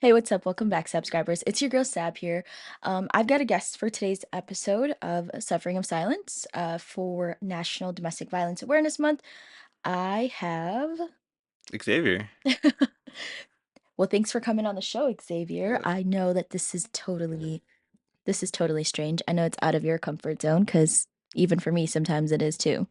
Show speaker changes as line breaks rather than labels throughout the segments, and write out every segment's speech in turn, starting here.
Hey, what's up? Welcome back, subscribers. It's your girl Sab here. I've got a guest for today's episode of Suffering of Silence for National Domestic Violence Awareness Month. I have.
Xavier.
Well, thanks for coming on the show, Xavier.
Yes.
I know that this is totally strange. I know it's out of your comfort zone because even for me, sometimes it is too.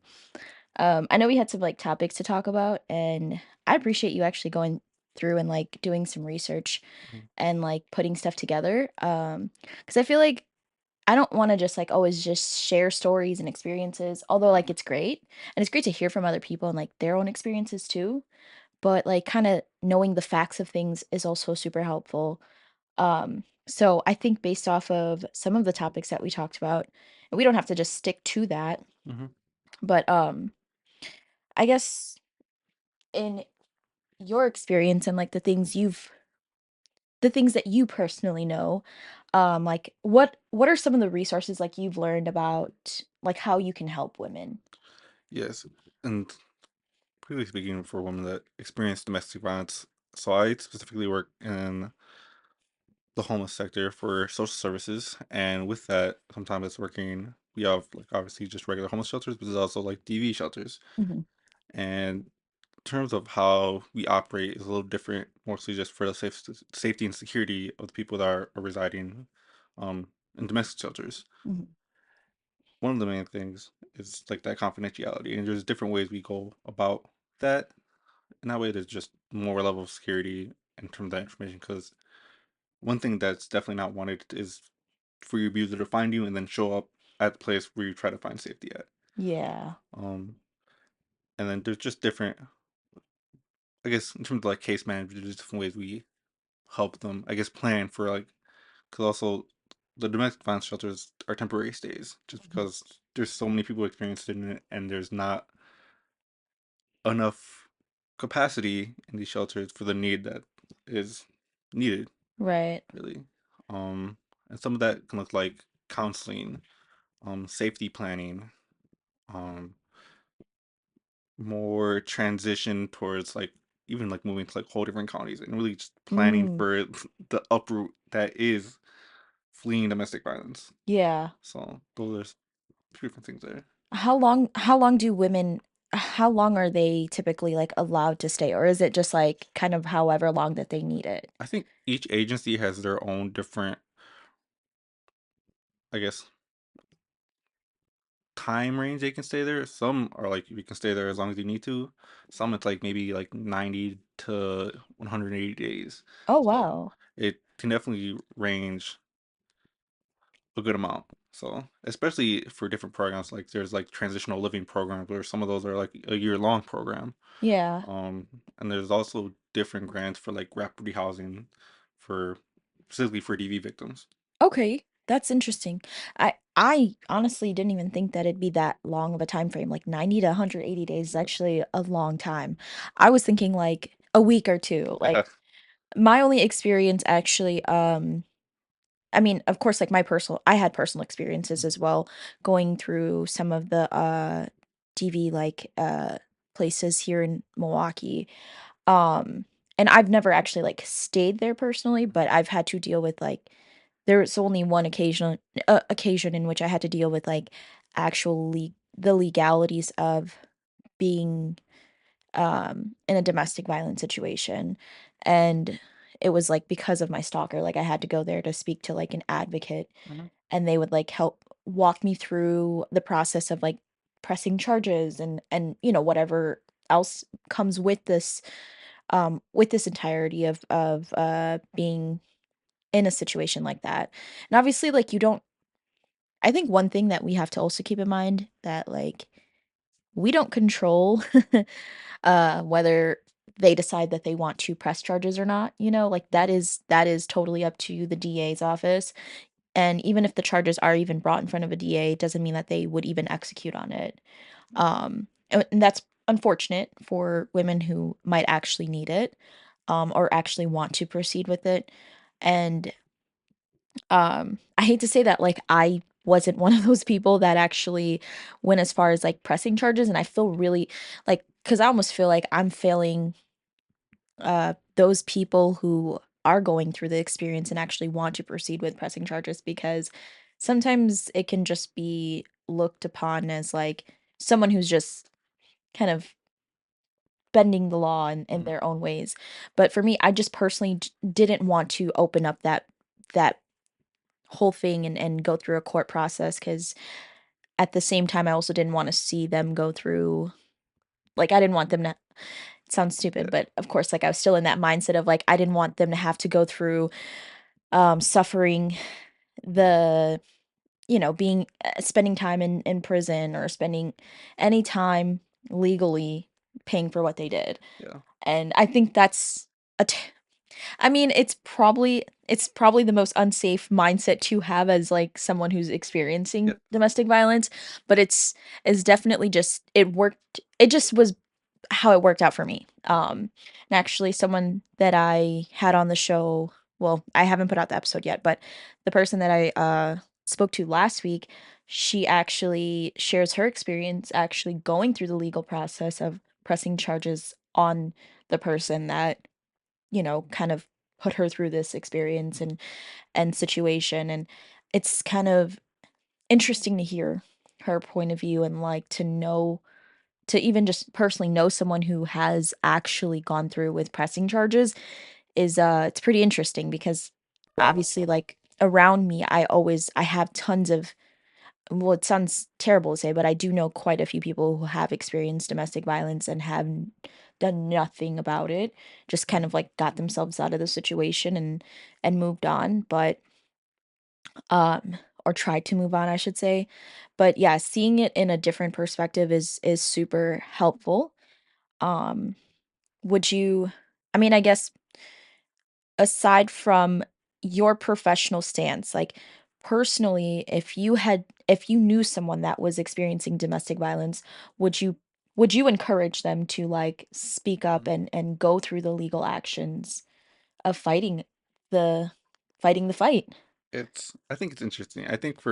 I know we had some like topics to talk about, and I appreciate you actually going through and like doing some research
Mhm.
and like putting stuff together. Because I feel like I don't want to just like always just share stories and experiences, although like it's great and it's great to hear from other people and like their own experiences too. But like kind of knowing the facts of things is also super helpful. So I think based off of some of the topics that we talked about, and we don't have to just stick to that,
Mhm.
but I guess in your experience and like the things that you personally know, like what are some of the resources like you've learned about like how you can help women?
Yes. And previously speaking, for women that experience domestic violence, so I specifically work in the homeless sector for social services, and with that, sometimes it's working. We have like obviously just regular homeless shelters, but there's also like DV shelters.
Mhm.
And in terms of how we operate is a little different, mostly just for the safety and security of the people that are residing um, in domestic shelters.
Mhm.
One of the main things is like that confidentiality, and there's different ways we go about that. And that way, there's just more level of security in terms of that information. Because one thing that's definitely not wanted is for your abuser to find you and then show up at the place where you try to find safety at.
Yeah.
Um, and then there's just different, I guess, in terms of like case management, there's different ways we help them, I guess, plan for like, because also the domestic violence shelters are temporary stays, just
Mhm.
because there's so many people experiencing it, and there's not enough capacity in these shelters for the need that is needed,
Right.
really. Um, and some of that can look like counseling, safety planning, um, more transition towards like even like moving to like whole different counties and really just planning
Mm.
for the uproot that is fleeing domestic violence.
Yeah.
So those are two different things there.
How long are they typically like allowed to stay, or is it just like kind of however long that they need it?
I think each agency has their own different, I guess, time range they can stay there. Some are like you can stay there as long as you need to. Some it's like maybe like 90 to 180 days.
Oh,
So
wow.
it can definitely range a good amount. So especially for different programs, like there's like transitional living programs where some of those are like a year-long program.
Yeah.
Um, and there's also different grants for like rapid housing for specifically for DV victims.
Okay, that's interesting. I honestly didn't even think that it'd be that long of a time frame. Like 90 to 180 days is actually a long time. I was thinking like a week or two. Like
Yeah.
my only experience actually, I mean, of course, like I had personal experiences as well going through some of the DV like places here in Milwaukee. Um, and I've never actually like stayed there personally, but I've had to deal with like there was only one occasion in which I had to deal with like the legalities of being in a domestic violence situation. And it was like because of my stalker, like I had to go there to speak to like an advocate
Mhm.
and they would like help walk me through the process of like pressing charges and whatever else comes with this entirety of being in a situation like that. And obviously like you don't I think one thing that we have to also keep in mind that like we don't control whether they decide that they want to press charges or not, like that is totally up to the DA's office. And even if the charges are even brought in front of a DA, it doesn't mean that they would even execute on it. And that's unfortunate for women who might actually need it, or actually want to proceed with it. And I hate to say that, like, I wasn't one of those people that actually went as far as, like, pressing charges, and I feel really because I almost feel like I'm failing, those people who are going through the experience and actually want to proceed with pressing charges, because sometimes it can just be looked upon as like someone who's just kind of bending the law in
Mhm.
their own ways. But for me, I just personally didn't want to open up that whole thing and go through a court process, because at the same time I also didn't want to see them go through, like, I didn't want them to, it sounds stupid,
Yeah,
but of course, like, I was still in that mindset of, like, I didn't want them to have to go through, suffering the, being spending time in prison, or spending any time legally paying for what they did.
yeah,
And I think that's a t I mean, it's probably the most unsafe mindset to have as, like, someone who's
yeah,
experiencing domestic violence, but it's definitely just it just was how it worked out for me. And actually someone that I had on the show, well, I haven't put out the episode yet, but the person that I spoke to last week, she actually shares her experience actually going through the legal process of pressing charges on the person that, kind of put her through this experience and situation. And it's kind of interesting to hear her point of view, and like to know, to even just personally know someone who has actually gone through with pressing charges is it's pretty interesting, because obviously, like, around me I have tons of, well, it sounds terrible to say, but I do know quite a few people who have experienced domestic violence and have done nothing about it, just kind
mhm.
of like got themselves out of the situation and moved on. But um or tried to move on, I should say. But yeah, seeing it in a different perspective is super helpful. um would you, I mean, I guess, aside from your professional stance, like, personally, if you knew someone that was experiencing domestic violence, would you would you encourage them to, like, speak up and go through the legal actions of the fighting the fight?
I think it's interesting. I think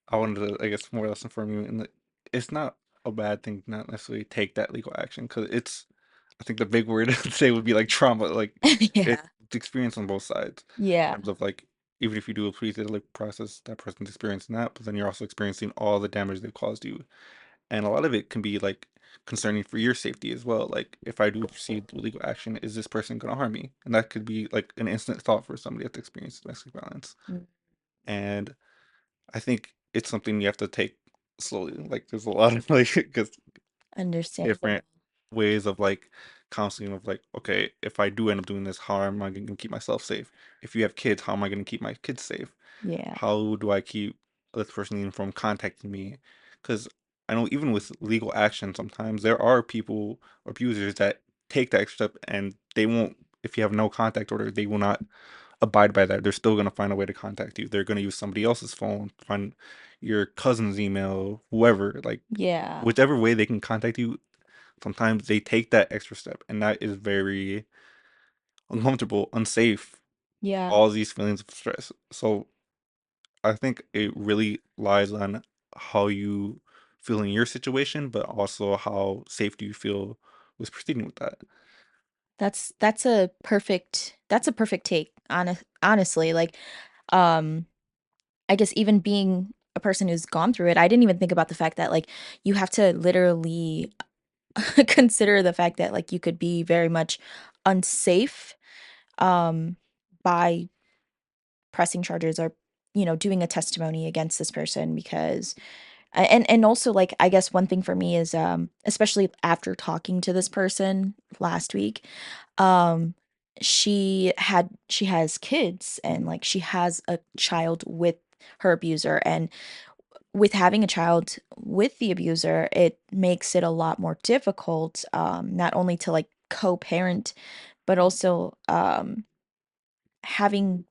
I wanted to, I guess, more or less inform you in that it's not a bad thing to not necessarily take that legal action because I think the big word to say would be like trauma. Like
Yeah.
it's experience on both sides in
Yeah.
terms of like, even if you do a pre-legal process, that person's experiencing that, but then you're also experiencing all the damage they've caused you. And a lot of it can be like concerning for your safety as well. Like if I do proceed with legal action, is this person going to harm me? And that could be like an instant thought for somebody that's experienced domestic violence.
Mm,
And I think it's something you have to take slowly. Like there's a lot of like because
understandable.
different ways of like counseling of like, okay, if I do end up doing this, how am I going to keep myself safe? If you have kids, how am I going to keep my kids safe?
Yeah.
How do I keep this person even from contacting me? Because I know even with legal action, sometimes there are people or abusers that take that extra step and they won't. If you have no contact order, they will not abide by that. They're still gonna find a way to contact you. They're gonna use somebody else's phone, find your cousin's email, whoever, like
Yeah.
whichever way they can contact you. Sometimes they take that extra step, and that is very uncomfortable, unsafe,
Yeah.
all these feelings of stress. So I think it really lies on how you feel in your situation, but also how safe do you feel with proceeding with that.
That's a perfect take, honestly, like, um I guess even being a person who's gone through it, I didn't even think about the fact that, like, you have to literally consider the fact that, like, you could be very much unsafe, um, by pressing charges, or, doing a testimony against this person, because and also, like, I guess one thing for me is, especially after talking to this person last week, um, she has kids, and, like, she has a child with her abuser, and with having a child with the abuser, it makes it a lot more difficult, not only to, like, co-parent, but also, having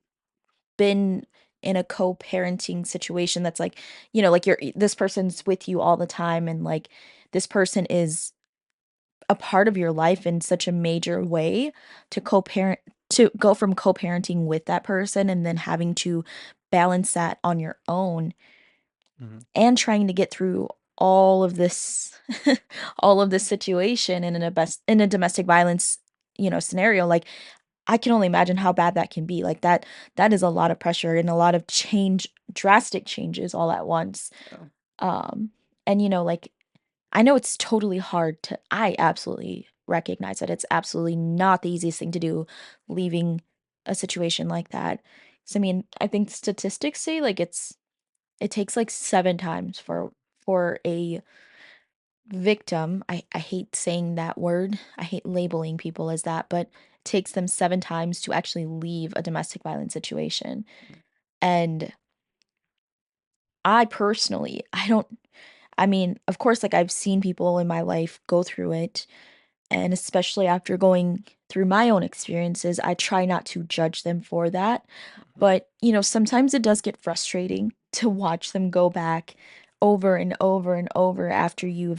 been in a co-parenting situation that's like, like, this person's with you all the time, and, like, this person is a part of your life in such a major way, to co-parent to go from co-parenting with that person and then having to balance that on your own,
Hmm.
and trying to get through all of this all of this situation in a domestic violence, scenario, like, I can only imagine how bad that can be, like, that is a lot of pressure and a lot of change drastic changes all at once,
Yeah.
um, and, like, I know it's totally hard to I absolutely recognize that it's absolutely not the easiest thing to do, leaving a situation like that. So, I mean, I think statistics say, like, it takes, like, 7 times for a victim. I hate saying that word. I hate labeling people as that, but it takes them 7 times to actually leave a domestic violence situation. And I personally, I mean, of course, like, I've seen people in my life go through it, and especially after going through my own experiences, I try not to judge them for that.
Mhm.
But, sometimes it does get frustrating to watch them go back over and over and over after you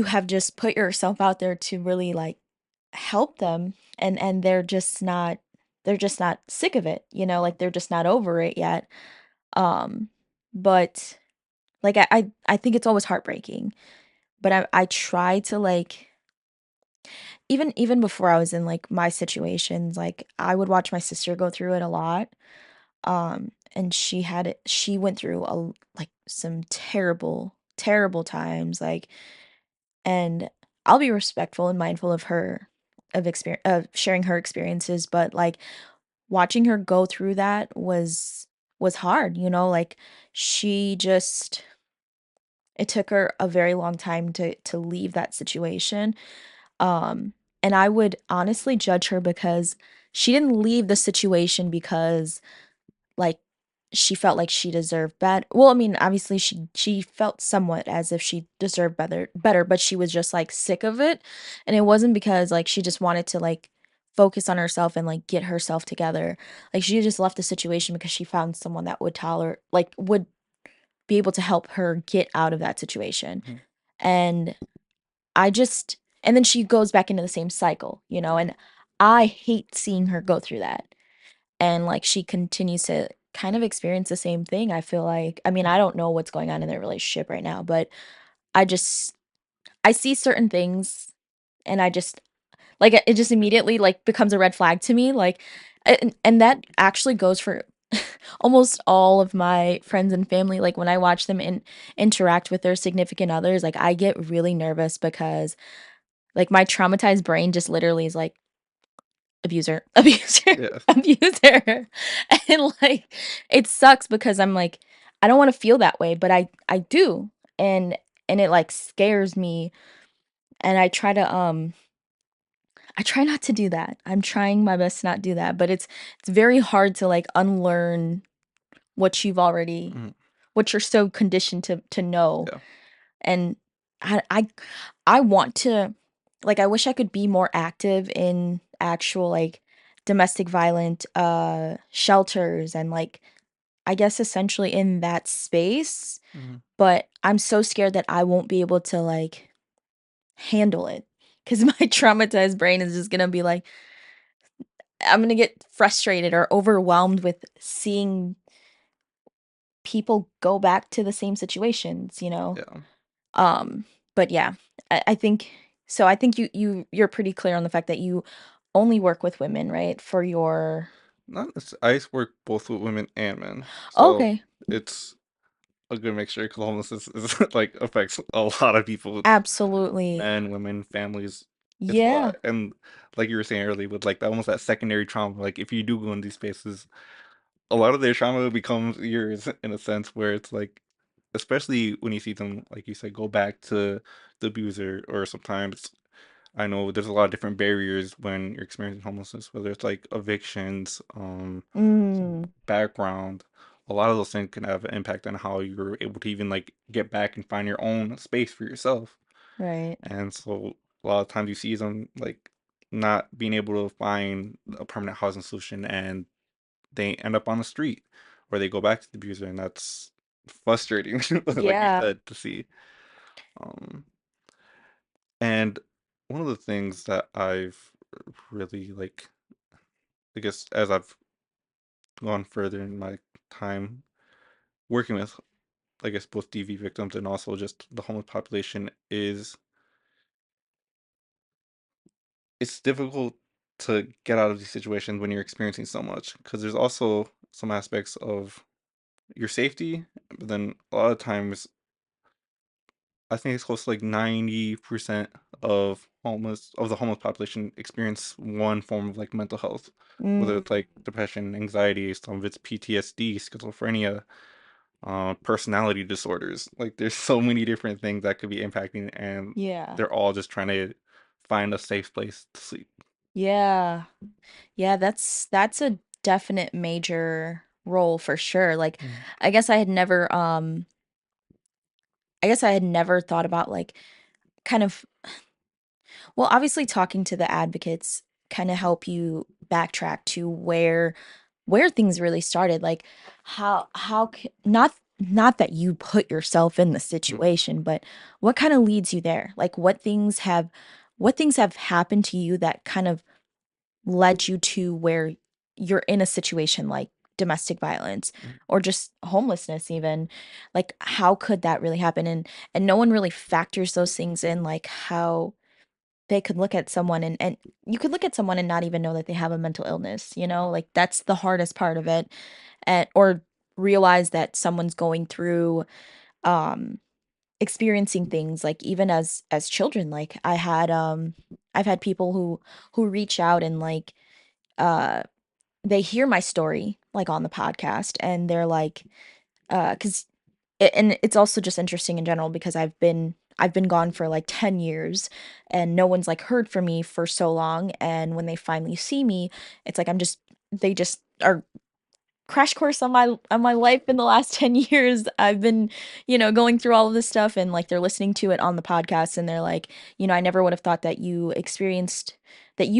have just put yourself out there to really, like, help them, and they're just not sick of it, like, they're just not over it yet. Um, but, like, I think it's always heartbreaking, but I try to, like, even before I was in, like, my situations, like, I would watch my sister go through it a lot, and she went through like, some terrible, terrible times, like, and I'll be respectful and mindful of of sharing her experiences, but, like, watching her go through that was hard, like, she just it took her a very long time to leave that situation, um, and I would honestly judge her because she didn't leave the situation because, like, she felt like she deserved well, I mean, obviously, she felt somewhat as if she deserved better, but she was just, like, sick of it, and it wasn't because, like, she just wanted to, like, focus on herself and, like, get herself together. Like, she just left the situation because she found someone that would be able to help her get out of that situation,
Mhm.
and and then she goes back into the same cycle,
Yeah.
and I hate seeing her go through that. And, like, she continues to kind of experience the same thing, I feel like. I mean, I don't know what's going on in their relationship right now, but I just I see certain things, and it just immediately, like, becomes a red flag to me, like, and that actually goes for almost all of my friends and family, like, when I watch them interact with their significant others, like, I get really nervous because, like, my traumatized brain just literally is like, "Abuser, abuser,
Yeah.
abuser." And, like, it sucks because I'm like, I don't wanna feel that way, but I do, and it, like, scares me, and I try not to do that. I'm trying my best to not do that, but it's very hard to, like, unlearn what
Mhm.
what you're so conditioned to know,
Yeah.
and I I I want to like, I wish I could be more active in actual, like, domestic violent, shelters and, like, I guess essentially in that space,
Mhm.
but I'm so scared that I won't be able to, like, handle it because my traumatized brain is just gonna be like I'm gonna get frustrated or overwhelmed with seeing people go back to the same situations,
Yeah.
Um, but yeah, I think so I think you're pretty clear on the fact that you only work with women, right? For your
Not necess I used to work both with women and men, so
Okay.
it's a good mixture because homelessness is like affects a lot of people. It's
Absolutely.
men, women, families. It's a lot,
Yeah.
and like you were saying earlier, with like that almost that secondary trauma. Like if you do go in these spaces, a lot of their trauma becomes yours in a sense where it's like, especially when you see them, like you said, go back to the abuser, or sometimes I know there's a lot of different barriers when you're experiencing homelessness, whether it's like evictions,
Mm,
background. A lot of those things can have an impact on how you're able to even like get back and find your own space for yourself.
right.
And so a lot of times you see them like not being able to find a permanent housing solution, and they end up on the street, or they go back to the abuser, and that's frustrating, like you
Yeah.
said, to see. Um, and one of the things that I've really like, I guess, as I've gone further in my time working with, I guess, both DV victims and also just the homeless population, is it's difficult. to get out of these situations when you're experiencing so much. Because there's also some aspects of your safety, but then a lot of times I think it's close to like 90% of the homeless population experience one form of like mental health, whether
Mm,
it's like depression, anxiety, some of it's PTSD, schizophrenia, personality disorders. Like there's so many different things that could be impacting, and
yeah.
they're all just trying to find a safe place to sleep.
Yeah. Yeah, that's a definite major role for sure. Like,
Mhm.
I guess I had never, I guess I had never thought about, like, kind of well, obviously talking to the advocates kinda help you backtrack to where things really started, like, how c not that you put yourself in the
Mhm.
situation, but what kinda leads you there? Like, what things have happened to you that kind of led you to where you're in a situation like domestic violence
Mhm.
or just homelessness even? Like, how could that really happen? And no one really factors those things in, like, how they could look at someone and you could look at someone and not even know that they have a mental illness, you know? Like, that's the hardest part of it, and or realize that someone's going through, um, experiencing things, like, even as children, like, I've had people who reach out and, like, uh, they hear my story, like, on the podcast, and they're like, 'cause and it's also just interesting in general because I've been gone for, like, 10 years, and no one's, like, heard from me for so long, and when they finally see me, it's like they just are crash course on my life in the last 10 years. I've been, going through all of this stuff, and, like, they're listening to it on the podcast, and they're like, "I never would have thought that you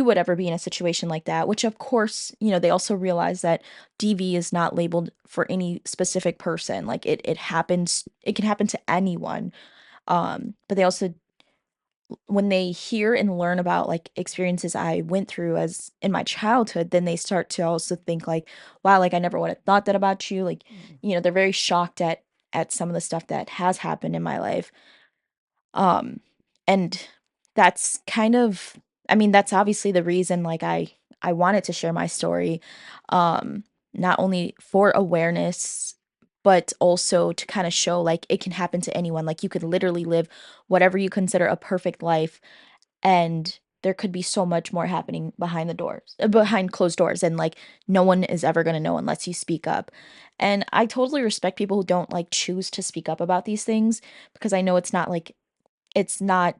would ever be in a situation like that," which, of course, they also realize that DV is not labeled for any specific person. Like, it can happen to anyone. But they also when they hear and learn about, like, experiences I went through as in my childhood, then they start to also think like, "Wow, like, I never would have thought that about you." Like, they're very shocked at some of the stuff that has happened in my life. Um, and that's kind of I mean, that's obviously the reason, like, I wanted to share my story, um, not only for awareness, but also to kinda show, like, it can happen to anyone. Like, you could literally live whatever you consider a perfect life, and there could be so much more happening behind closed doors, and, like, no one is ever gonna know unless you speak up. And I totally respect people who don't, like, choose to speak up about these things because I know it's not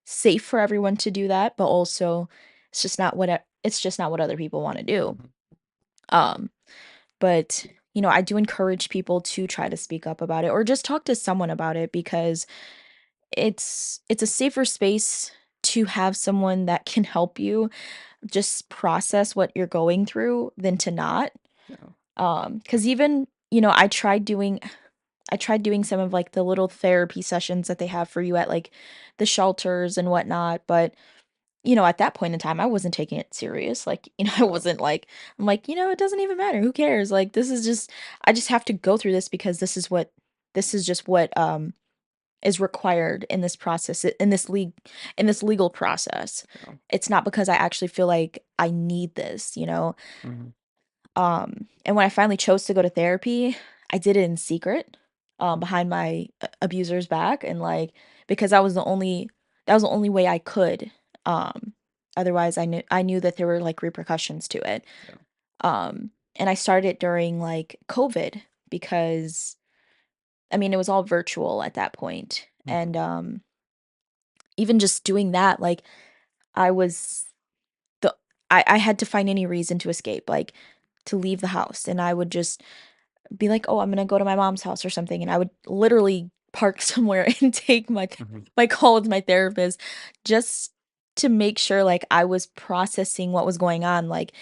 safe for everyone to do that, but also it's just not what other people wanna do.
Mhm.
Um, but, I do encourage people to try to speak up about it or just talk to someone about it because it's a safer space to have someone that can help you just process what you're going through than to not.
Yeah.
Because even, I tried doing some of, like, the little therapy sessions that they have for you at, like, the shelters and whatnot, but, at that point in time, I wasn't taking it serious, like, I
Yeah.
wasn't like I'm like, "It doesn't even matter, who cares? Like, this is just I just have to go through this because this is just what, is required in this process, in this legal process.
Yeah.
It's not because I actually feel like I need this, you know?"
Mhm.
And when I finally chose to go to therapy, I did it in secret,
Mhm.
behind my abuser's back, and, like, because that was the only way I could. Um, Otherwise, I knew that there were, like, repercussions to it.
Yeah.
And I started it during, like, COVID because, I mean, it was all virtual at that point,
Mhm.
and, even just doing that, like, I was the I had to find any reason to escape, like, to leave the house, and I would just be like, "Oh, I'm gonna go to my mom's house or something," and I would literally park somewhere and take
Mhm.
my call with my therapist just to make sure, like, I was processing what was going on, like,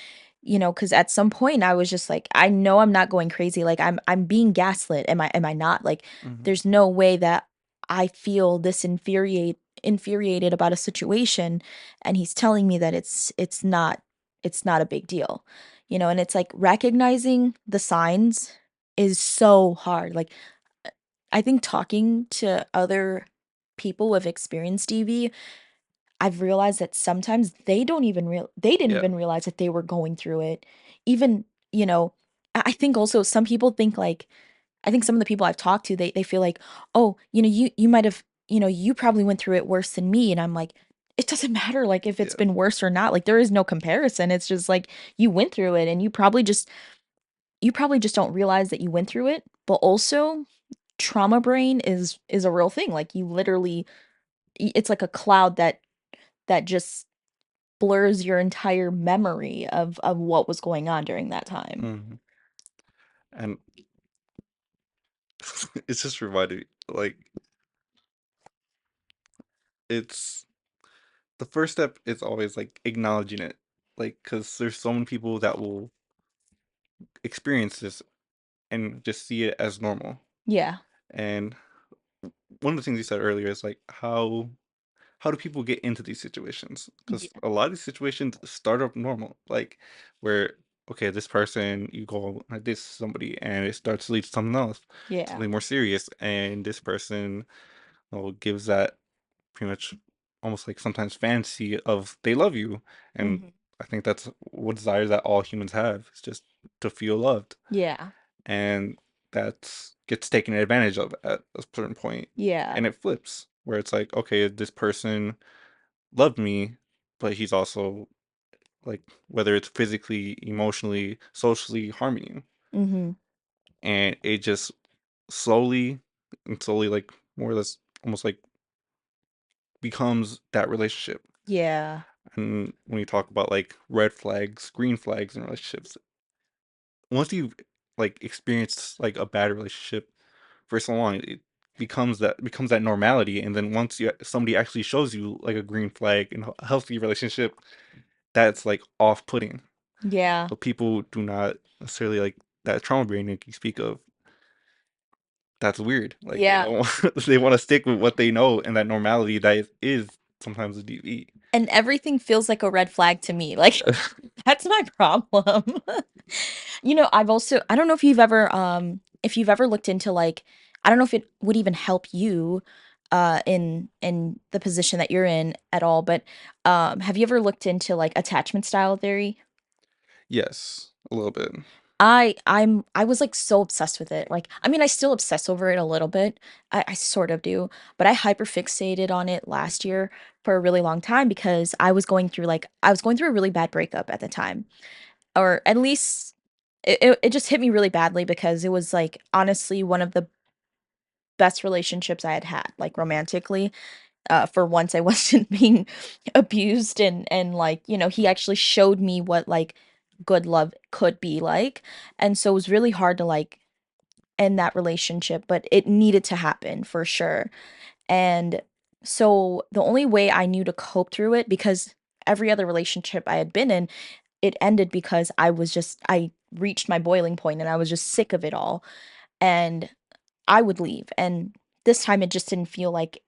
because at some point I was just like, "I know I'm not going crazy, like, I'm being gaslit, am I not? Like,
Mhm.
there's no way that I feel this infuriated about a situation, and he's telling me that it's not a big deal." And it's like recognizing the signs is so hard. Like, I think talking to other people who have experienced DV, I've realized that sometimes they didn't
Yeah,
even realize that they were going through it. Even, you know, I think also some people think like I think some of the people I've talked to, they feel like, "Oh, you might have, you probably went through it worse than me." And I'm like, "It doesn't matter like if it's
yeah.
been worse or not. Like there is no comparison. It's just like you went through it and you probably just don't realize that you went through it. But also, trauma brain is a real thing. Like you literally it's like a cloud that just blurs your entire memory of what was going on during that time.
Mhm. And it's just reminded me, like, it's the first step is always like acknowledging it, like, because there's so many people that will experience this and just see it as normal.
Yeah.
And one of the things you said earlier is like how do people get into these situations? Because
Yeah.
a lot of these situations start up normal, like where okay, this person you go like this somebody and it starts to lead to something else,
Yeah.
something more serious, and this person gives that pretty much almost like sometimes fantasy of they love you, and
Mhm.
I think that's what desires that all humans have. It's just to feel loved,
Yeah.
and that gets taken advantage of at a certain point,
Yeah.
and it flips where it's like, okay, this person loved me, but he's also like whether it's physically, emotionally, socially harming you,
Mhm.
and it just slowly and slowly, like more or less, almost like becomes that relationship.
Yeah.
And when you talk about like red flags, green flags in relationships, once you've like experienced like a bad relationship for so long, it becomes that normality. And then once somebody actually shows you like a green flag in a healthy relationship, that's like off-putting.
Yeah.
But people do not necessarily like that trauma brain that you speak of. That's weird. Like they
Yeah.
don't they want to stick with what they know and that normality that is sometimes a DV.
And everything feels like a red flag to me. Like that's my problem. I don't know if you've ever looked into like I don't know if it would even help you in the position that you're in at all, but have you ever looked into like attachment style theory?
Yes, a little bit.
I was like so obsessed with it. Like I mean I still obsess over it a little bit. I sort of do, but I hyperfixated on it last year for a really long time because I was going through a really bad breakup at the time. Or at least it just hit me really badly because it was, like, honestly one of the best relationships I had had, like, romantically. For once, I wasn't being abused and, like, he actually showed me what, like, good love could be like, and so it was really hard to, like, end that relationship, but it needed to happen for sure, and so the only way I knew to cope through it because every other relationship I had been in it ended because I reached my boiling point and I was just sick of it all, and I would leave, and this time it didn't feel like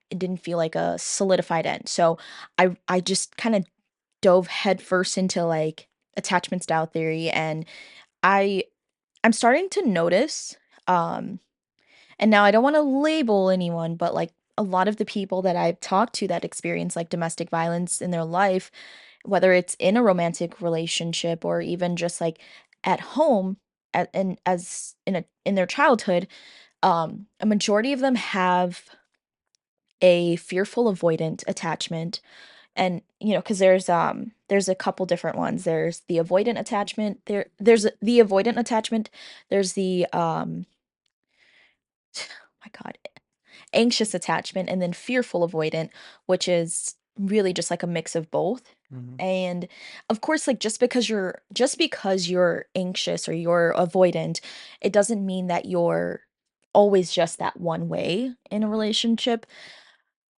a solidified end, so I just kinda dove headfirst into, like, attachment style theory, and I I'm starting to notice, and now I don't wanna label anyone, but, like, a lot of the people that I've talked to that experience, like, domestic violence in their life, whether it's in a romantic relationship or even just, like, at home at and as in their childhood, a majority of them have a fearful avoidant attachment, and, because there's a couple different ones. There's the avoidant attachment, the avoidant attachment, there's my god, anxious attachment and then fearful avoidant, which is really just like a mix of both.
Mhm.
And of course, like just because you're anxious or you're avoidant, it doesn't mean that you're always just that one way in a relationship.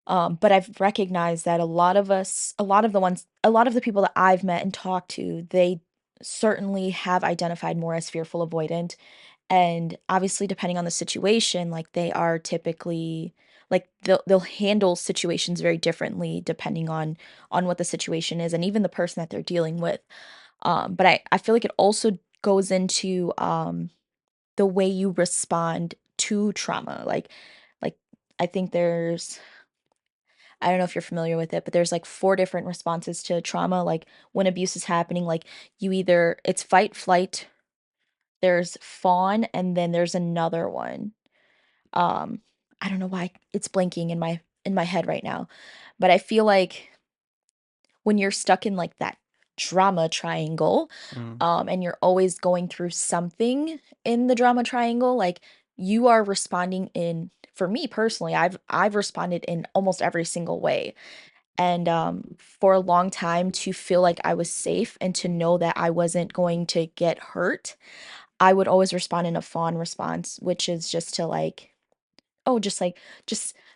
But I've recognized that a lot of the people that I've met and talked to, they certainly have identified more as fearful avoidant and obviously, depending on the situation, like, they are typically like, they'll handle situations very differently depending on what the situation is and even the person that they're dealing with. But I feel like it also goes into, the way you respond to trauma. Like, I think I don't know if you're familiar with it, but there's like 4 different responses to trauma, like, when abuse is happening, like, you either it's fight, flight, there's fawn, and then there's another one. Um, I don't know why it's blanking in my head right now, but I feel like when you're stuck in, like, that drama triangle,
Mm,
and you're always going through something in the drama triangle, like, you are responding in for me personally, I've responded in almost every single way, and, for a long time to feel like I was safe and to know that I wasn't going to get hurt, I would always respond in a fawn response, which is just to, like, oh, just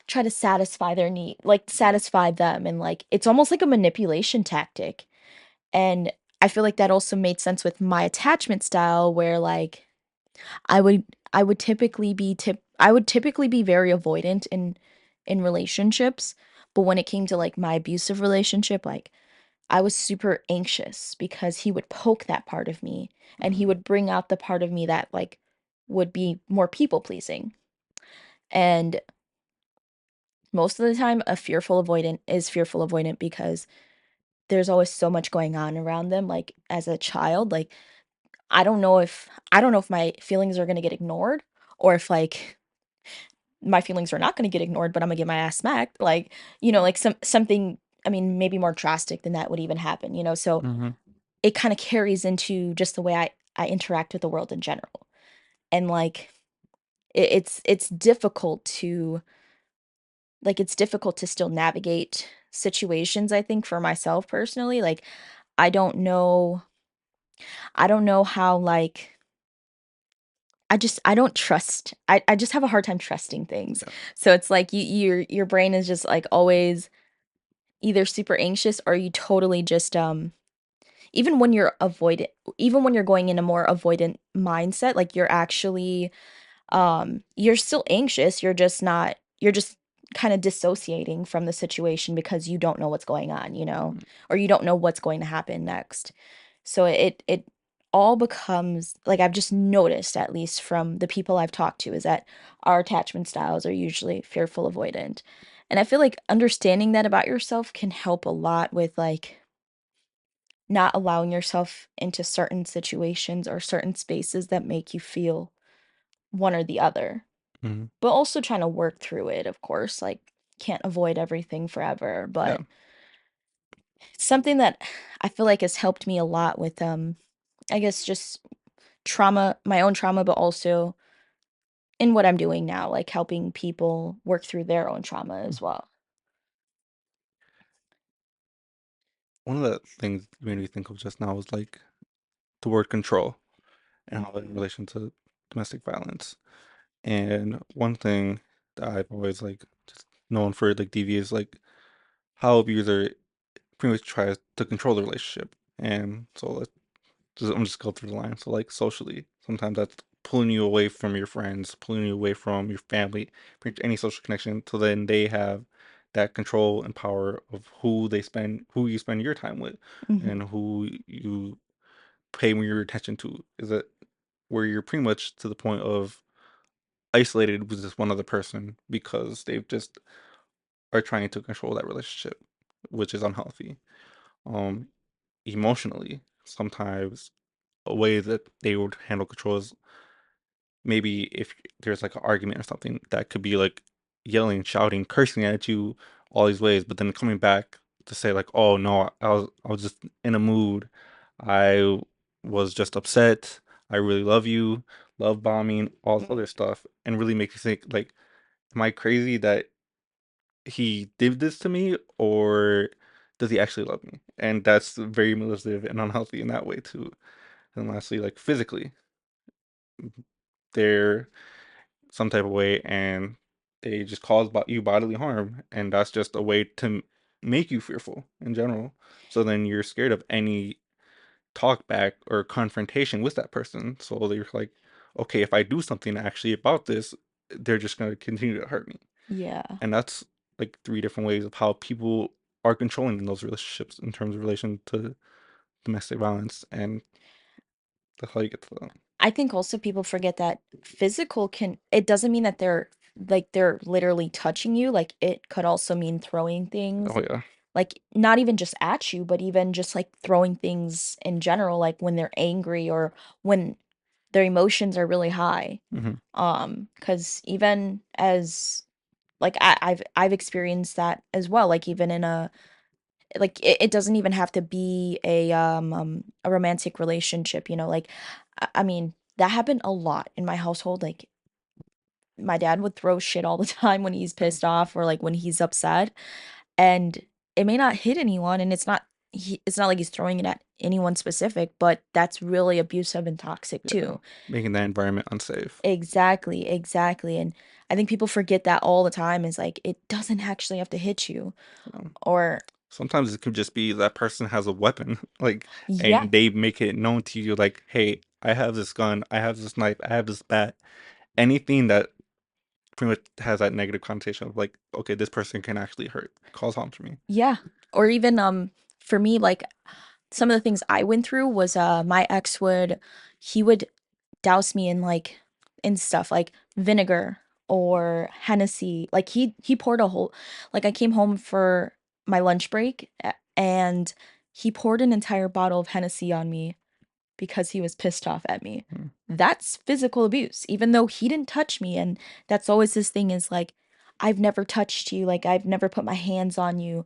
try to satisfy their need, like, satisfy them, and, like, it's almost like a manipulation tactic. And I feel like that also made sense with my attachment style where, like, I would I would typically be very avoidant in relationships, but when it came to, like, my abusive relationship, like, I was super anxious because he would poke that part of me, and he
mm,
would bring out the part of me that, like, would be more people pleasing. And most of the time, a fearful avoidant is fearful avoidant because there's always so much going on around them, like, as a child, like, I don't know if my feelings are gonna get ignored or if, like, my feelings are not gonna get ignored, but Imma get my ass smacked, like, like something, I mean, maybe more drastic than that would even happen, so
mhm,
it kinda carries into just the way I interact with the world in general, and, like, it's difficult to it's difficult to still navigate situations, I think, for myself personally, like, I don't know I don't know how, like I don't trust I just have a hard time trusting things.
yeah,
So it's like your brain is just, like, always either super anxious or you totally just, even when you're avoidant even when you're going in a more avoidant mindset, like, you're actually, you're still anxious, you're just kinda dissociating from the situation because you don't know what's going on,
mm,
or you don't know what's going to happen next. So it all becomes like, I've just noticed, at least from the people I've talked to, is that our attachment styles are usually fearful avoidant. And I feel like understanding that about yourself can help a lot with, like, not allowing yourself into certain situations or certain spaces that make you feel one or the other.
mhm,
But also trying to work through it, of course, like, can't avoid everything forever,
yeah,
but it's something that I feel like has helped me a lot with, I guess just trauma, my own trauma, but also in what I'm doing now, like helping people work through their own trauma
mm.
as well.
One of the things you made me think of just now was, like, the word control and how in relation to domestic violence, and one thing that I've always, like, just known for, like, DV is, like, how abuser pretty much tries to control the relationship, and so I'm just go through the line. So like socially, sometimes that's pulling you away from your friends, pulling you away from your family, pretty much any social connection. So then they have that control and power of who you spend your time with,
Mhm,
and who you pay more your attention to. Is it where you're pretty much to the point of isolated with this one other person because they've just are trying to control that relationship, which is unhealthy. Um, Emotionally, sometimes a way that they would handle control is maybe if there's like an argument or something that could be like yelling, shouting, cursing at you all these ways, but then coming back to say like, "Oh no, I was just in a mood. I was just upset. I really love you." Love bombing, all this other stuff, and really make you think like, "Am I crazy that he did this to me, or does he actually love me?" And that's very manipulative and unhealthy in that way too. And lastly, like physically, they're some type of way and they just cause you bodily harm. And that's just a way to make you fearful in general. So then you're scared of any talk back or confrontation with that person. So you're like, okay, if I do something actually about this, they're just going to continue to hurt me.
yeah.
And that's like three different ways of how people are controlling in those relationships in terms of relation to domestic violence. And that's how you get to that.
I think also people forget that physical can it doesn't mean that they're like they're literally touching you, like it could also mean throwing
Oh
things,
yeah.
like not even just at you, but even just like throwing things in general, like when they're angry or when their emotions are really high.
Hmm.
Because even as like I've experienced that as well, like even in a like it doesn't even have to be a romantic relationship, you know, like I mean that happened a lot in my household. Like my dad would throw shit all the time when he's pissed off or like when he's upset, and it may not hit anyone, and it's not like he's throwing it at anyone specific, but that's really abusive and toxic
Yeah.
too.
Making that environment unsafe.
Exactly, exactly, and I think people forget that all the time is, like, it doesn't actually have to hit you
Um,
or
Sometimes it could just be that person has a weapon, like,
yeah,
and they make it known to you, like, hey, I have this gun, I have this knife, I have this bat. Anything that pretty much has that negative connotation of like, okay, this person can actually cause harm to me.
yeah, or even, for me, like, some of the things I went through was, my ex he would douse me in, like in stuff like vinegar or Hennessy. Like, he poured a whole like, I came home for my lunch break, and he poured an entire bottle of Hennessy on me because he was pissed off at me.
Mm,
That's physical abuse, even though he didn't touch me, and that's always this thing is, like, "I've never touched you, like, I've never put my hands on you,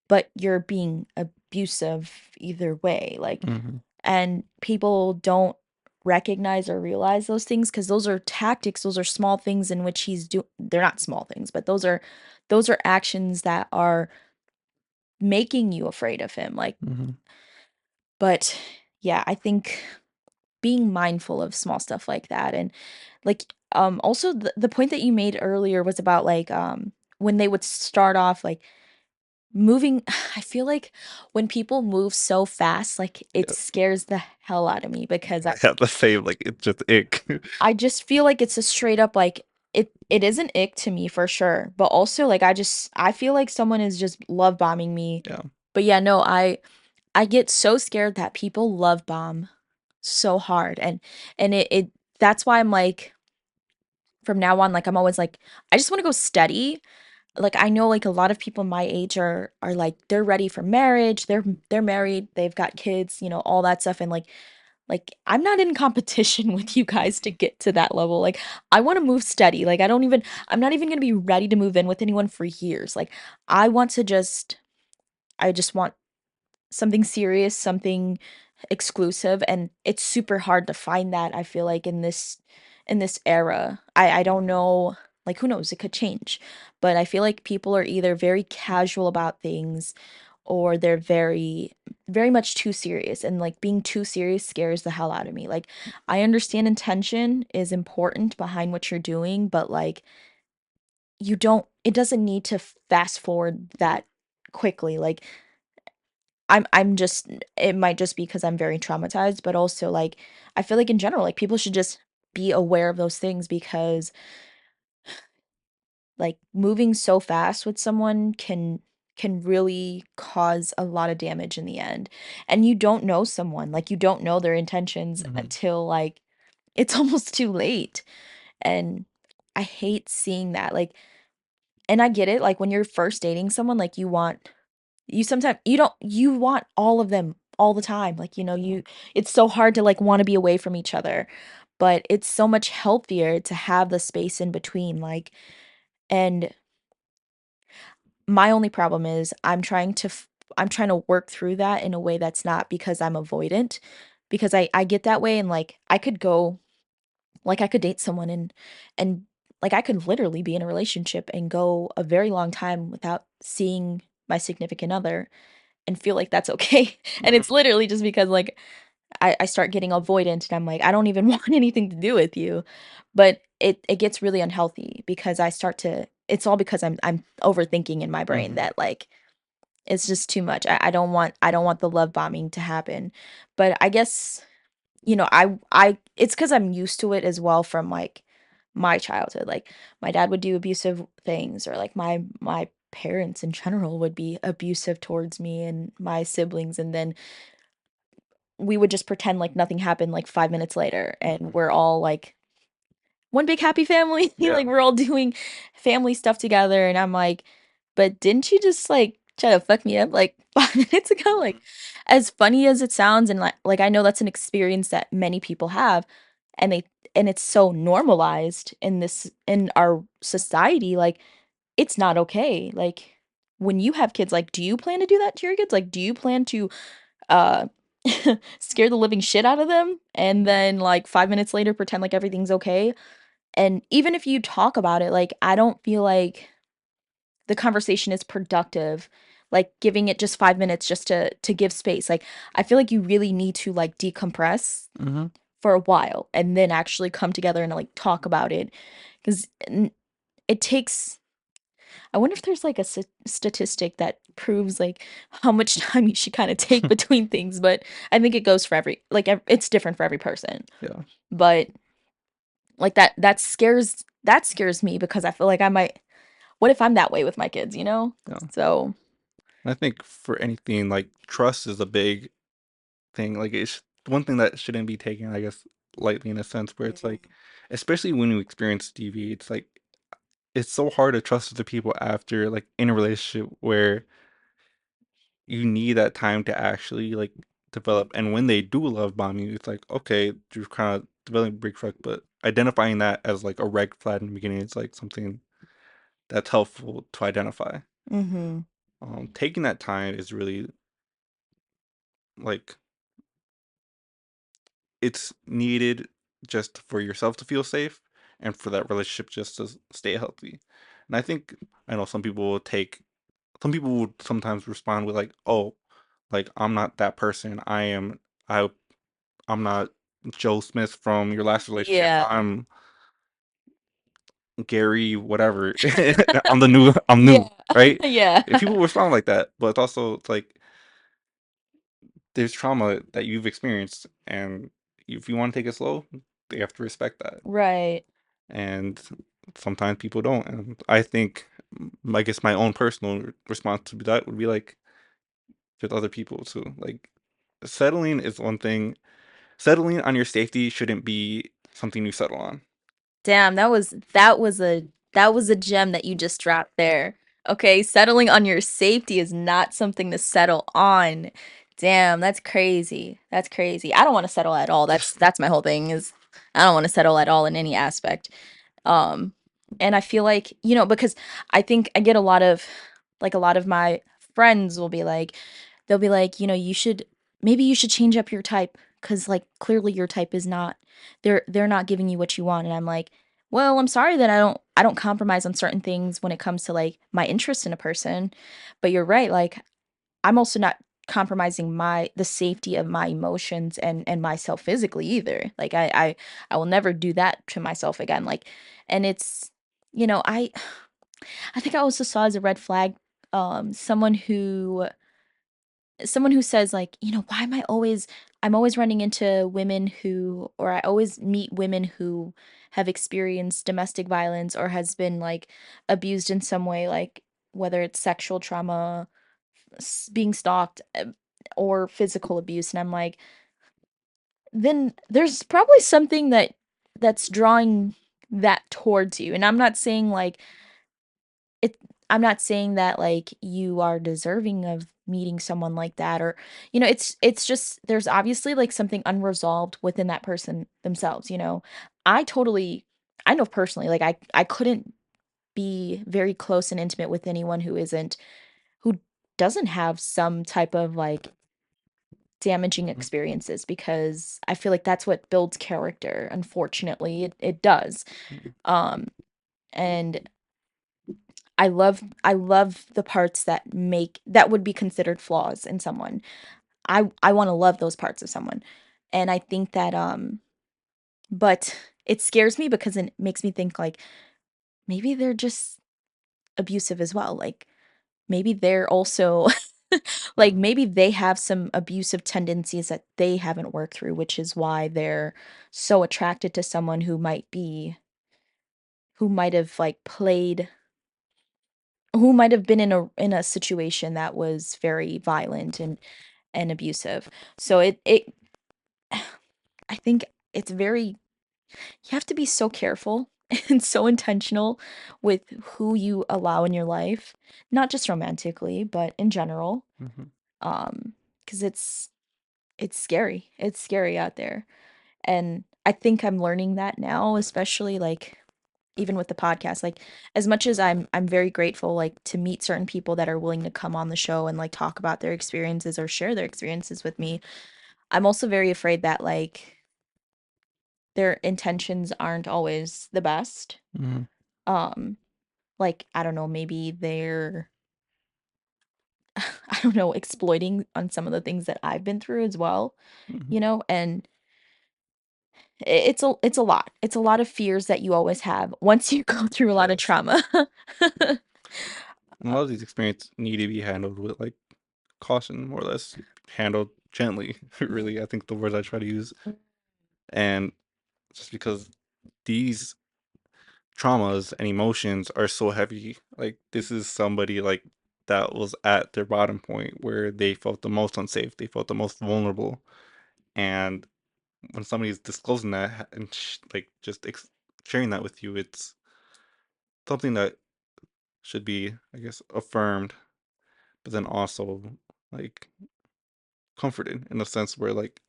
but you're being abusive either way," like,
mhm,
and people don't recognize or realize those things because those are tactics, those are small things in which they're not small things, but those are actions that are making you afraid of him, like,
mhm.
but yeah, I think being mindful of small stuff like that, and like also the point that you made earlier was about like when they would start off like moving. I feel like when people move so fast, like it
Yeah,
scares the hell out of me because
I have the same, like, it's just ick.
I just feel like it's a straight up like it is an ick to me for sure, but also like I feel like someone is just love bombing me.
Yeah.
But yeah, no, I get so scared that people love bomb so hard, and it that's why I'm like from now on, like I'm always like I just want to go steady. Like I know like a lot of people my age are like they're ready for marriage, they're married, they've got kids, you know, all that stuff, and like, I'm not in competition with you guys to get to that level, like, I wanna move steady, like, I'm not even gonna be ready to move in with anyone for years, like, I want to I just want something serious, something exclusive, and it's super hard to find that, I feel like, in this era. I don't know, like, who knows, it could change, but I feel like people are either very casual about things or they're very much too serious, and, like, being too serious scares the hell out of me. Like, I understand intention is important behind what you're doing, but, like, you don't it doesn't need to fast forward that quickly, like, I'm just it might just be because 'cause I'm very traumatized, but also, like, I feel like in general, like, people should just be aware of those things because, like, moving so fast with someone can really cause a lot of damage in the end, and you don't know someone, like, you don't know their intentions
Mhm,
until, like, it's almost too late, and I hate seeing that, like and I get it, like, when you're first dating someone, like, you sometimes you don't you want all of them all the time, like, you know,
yeah,
it's so hard to, like, wanna be away from each other, but it's so much healthier to have the space in between, like and my only problem is I'm trying to work through that in a way that's not because I'm avoidant, because I get that way and, like, I could go like, I could date someone and, like, I could literally be in a relationship and go a very long time without seeing my significant other and feel like that's okay, and
mhm,
it's literally just because, like, I start getting avoidant and I'm like, "I don't even want anything to do with you." But it gets really unhealthy because I start to it's all because I'm overthinking in my brain
mhm,
that, like, it's just too much. I don't want the love bombing to happen. But I guess, you know, I it's because 'cause I'm used to it as well from, like, my childhood. Like, my dad would do abusive things or, like, my parents in general would be abusive towards me and my siblings, and then we would just pretend like nothing happened, like, 5 minutes later, and
mhm.
we're all, like one big happy family,
Yeah.
like, we're all doing family stuff together, and I'm like, "But didn't you just, like, try to fuck me up, like, 5 minutes ago?" Like,
Mhm.
as funny as it sounds, and, like, I know that's an experience that many people have, and it's so normalized in our society, like, it's not okay, like, when you have kids, like, do you plan to do that to your kids? Like, do you plan to, uh, scare the living shit out of them, and then, like, 5 minutes later, pretend like everything's okay? And even if you talk about it, like, I don't feel like the conversation is productive, like, giving it just 5 minutes just to give space, like, I feel like you really need to, like, decompress
Mhm.
for a while and then actually come together and, like, talk about it, 'cause it takes I wonder if there's, like, a statistic that proves, like, how much time you should kinda take between things, but I think it goes for every like, it's different for every person,
Yeah.
but, like, that scares me because I feel like I might what if I'm that way with my kids, you know?
Yeah.
So
I think for anything, like, trust is a big thing. Like, it's one thing that shouldn't be taken, I guess, lightly in a sense where it's like, especially when you experience DV, it's like it's so hard to trust other people after like in a relationship where you need that time to actually like develop. And when they do love bomb you, it's like, okay, you're kind of developing brick truck, but identifying that as like a red flag in the beginning is like something that's helpful to identify.
mhm.
Taking that time is really like it's needed just for yourself to feel safe and for that relationship just to stay healthy. And I think I know some people would sometimes respond with like, "Oh, like I'm not that person. I I'm not Joe Smith from your last relationship.
Yeah.
I'm Gary whatever. I'm
Yeah.
new, right?"
Yeah.
If people respond like that, but it's like there's trauma that you've experienced and if you want to take it slow, they have to respect that.
Right.
And sometimes people don't. And I think, I guess my own personal response to that would be like with other people too. Like settling is one thing. Settling on your safety shouldn't be something you settle on.
Damn, that was a gem that you just dropped there. Okay, settling on your safety is not something to settle on. Damn, that's crazy. That's crazy. I don't wanna settle at all. That's my whole thing is I don't wanna settle at all in any aspect. Um, and I feel like, because I think I get a lot of my friends will be like, they'll be like, maybe you should change up your type because like clearly your type is not, they're not giving you what you want. And I'm like, well, I'm sorry that I don't compromise on certain things when it comes to like my interest in a person. But you're right, like I'm also not compromising the safety of my emotions and myself physically either. Like I will never do that to myself again. Like and it's you know, I think I also saw as a red flag someone who says like, why am I'm always running into women who or I always meet women who have experienced domestic violence or has been like abused in some way, like whether it's sexual trauma, being stalked, or physical abuse. And I'm like, then there's probably something that's drawing that towards you. And it I'm not saying that like you are deserving of meeting someone like that, or it's just there's obviously like something unresolved within that person themselves. I totally I know personally like I couldn't be very close and intimate with anyone who doesn't have some type of like damaging
Mhm.
experiences, because I feel like that's what builds character. Unfortunately, it does.
Mhm.
Um and I love the parts that would be considered flaws in someone. I want to love those parts of someone. And I think that but it scares me because it makes me think like maybe they're just abusive as well. Like maybe they're also like maybe they have some abusive tendencies that they haven't worked through, which is why they're so attracted to someone who might have like played who might have been in a situation that was very violent and abusive. So it I think it's very You have to be so careful and so intentional with who you allow in your life, not just romantically, but in general.
Mhm,
Um, because it's scary. It's scary out there. And I think I'm learning that now, especially like even with the podcast. Like as much as I'm very grateful like to meet certain people that are willing to come on the show and like talk about their experiences or share their experiences with me, I'm also very afraid that like their intentions aren't always the best.
mhm,
Um like I don't know, maybe they're I don't know, exploiting on some of the things that I've been through as well,
mhm.
you know, and it's a lot. It's a lot of fears that you always have once you go through a lot of
Yes.
trauma.
And a lot of these experiences need to be handled with like caution, more or less, handled gently. Really, I think the words I try to use, and just because these traumas and emotions are so heavy, like this is somebody like that was at their bottom point where they felt the most unsafe, they felt the most vulnerable, and when somebody's disclosing that and like just sharing that with you, it's something that should be, I guess, affirmed, but then also like comforted in a sense where like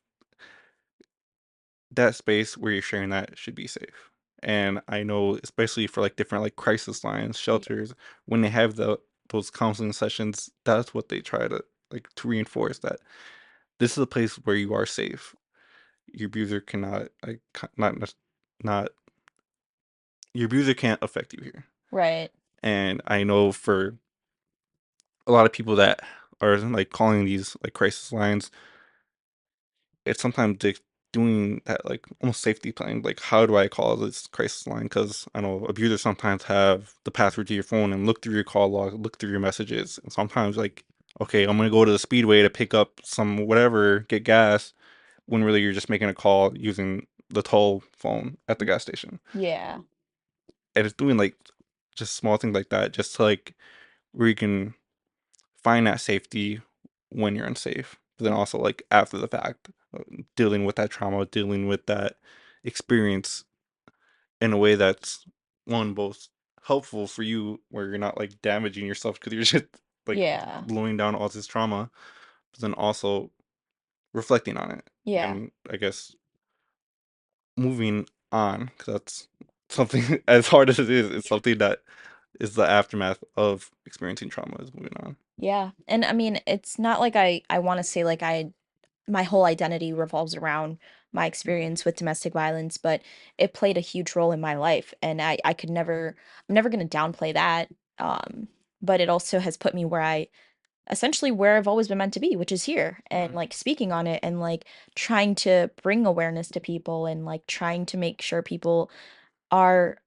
that space where you're sharing that should be safe. And I know, especially for like different like crisis lines,
Yeah.
shelters, when they have those counseling sessions, that's what they try to like to reinforce that this is a place where you are safe. Your abuser cannot like not your abuser can't affect you here.
Right.
And I know for a lot of people that are like calling these like crisis lines, it's sometimes like doing that like almost safety plan. Like, how do I call this crisis line? Because I know abusers sometimes have the password to your phone and look through your call log, look through your messages, and sometimes like, okay, I'm gonna go to the speedway to pick up some whatever, get gas, when really you're just making a call using the toll phone at the gas station.
Yeah.
And it's doing like just small things like that, just to like where you can find that safety when you're unsafe, but then also like after the fact, dealing with that trauma, dealing with that experience in a way that's one both helpful for you, where you're not like damaging yourself because you're just like
Yeah.
blowing down all this trauma, but then also reflecting on it
Yeah.
and I guess moving on because that's something as hard as it is. It's something that is the aftermath of experiencing trauma is moving on.
Yeah. And I mean, it's not like I want to say like I my whole identity revolves around my experience with domestic violence, but it played a huge role in my life and I could never I'm never going to downplay that. Um but it also has put me where I essentially where I've always been meant to be, which is here and
Mhm,
like speaking on it and like trying to bring awareness to people and like trying to make sure people are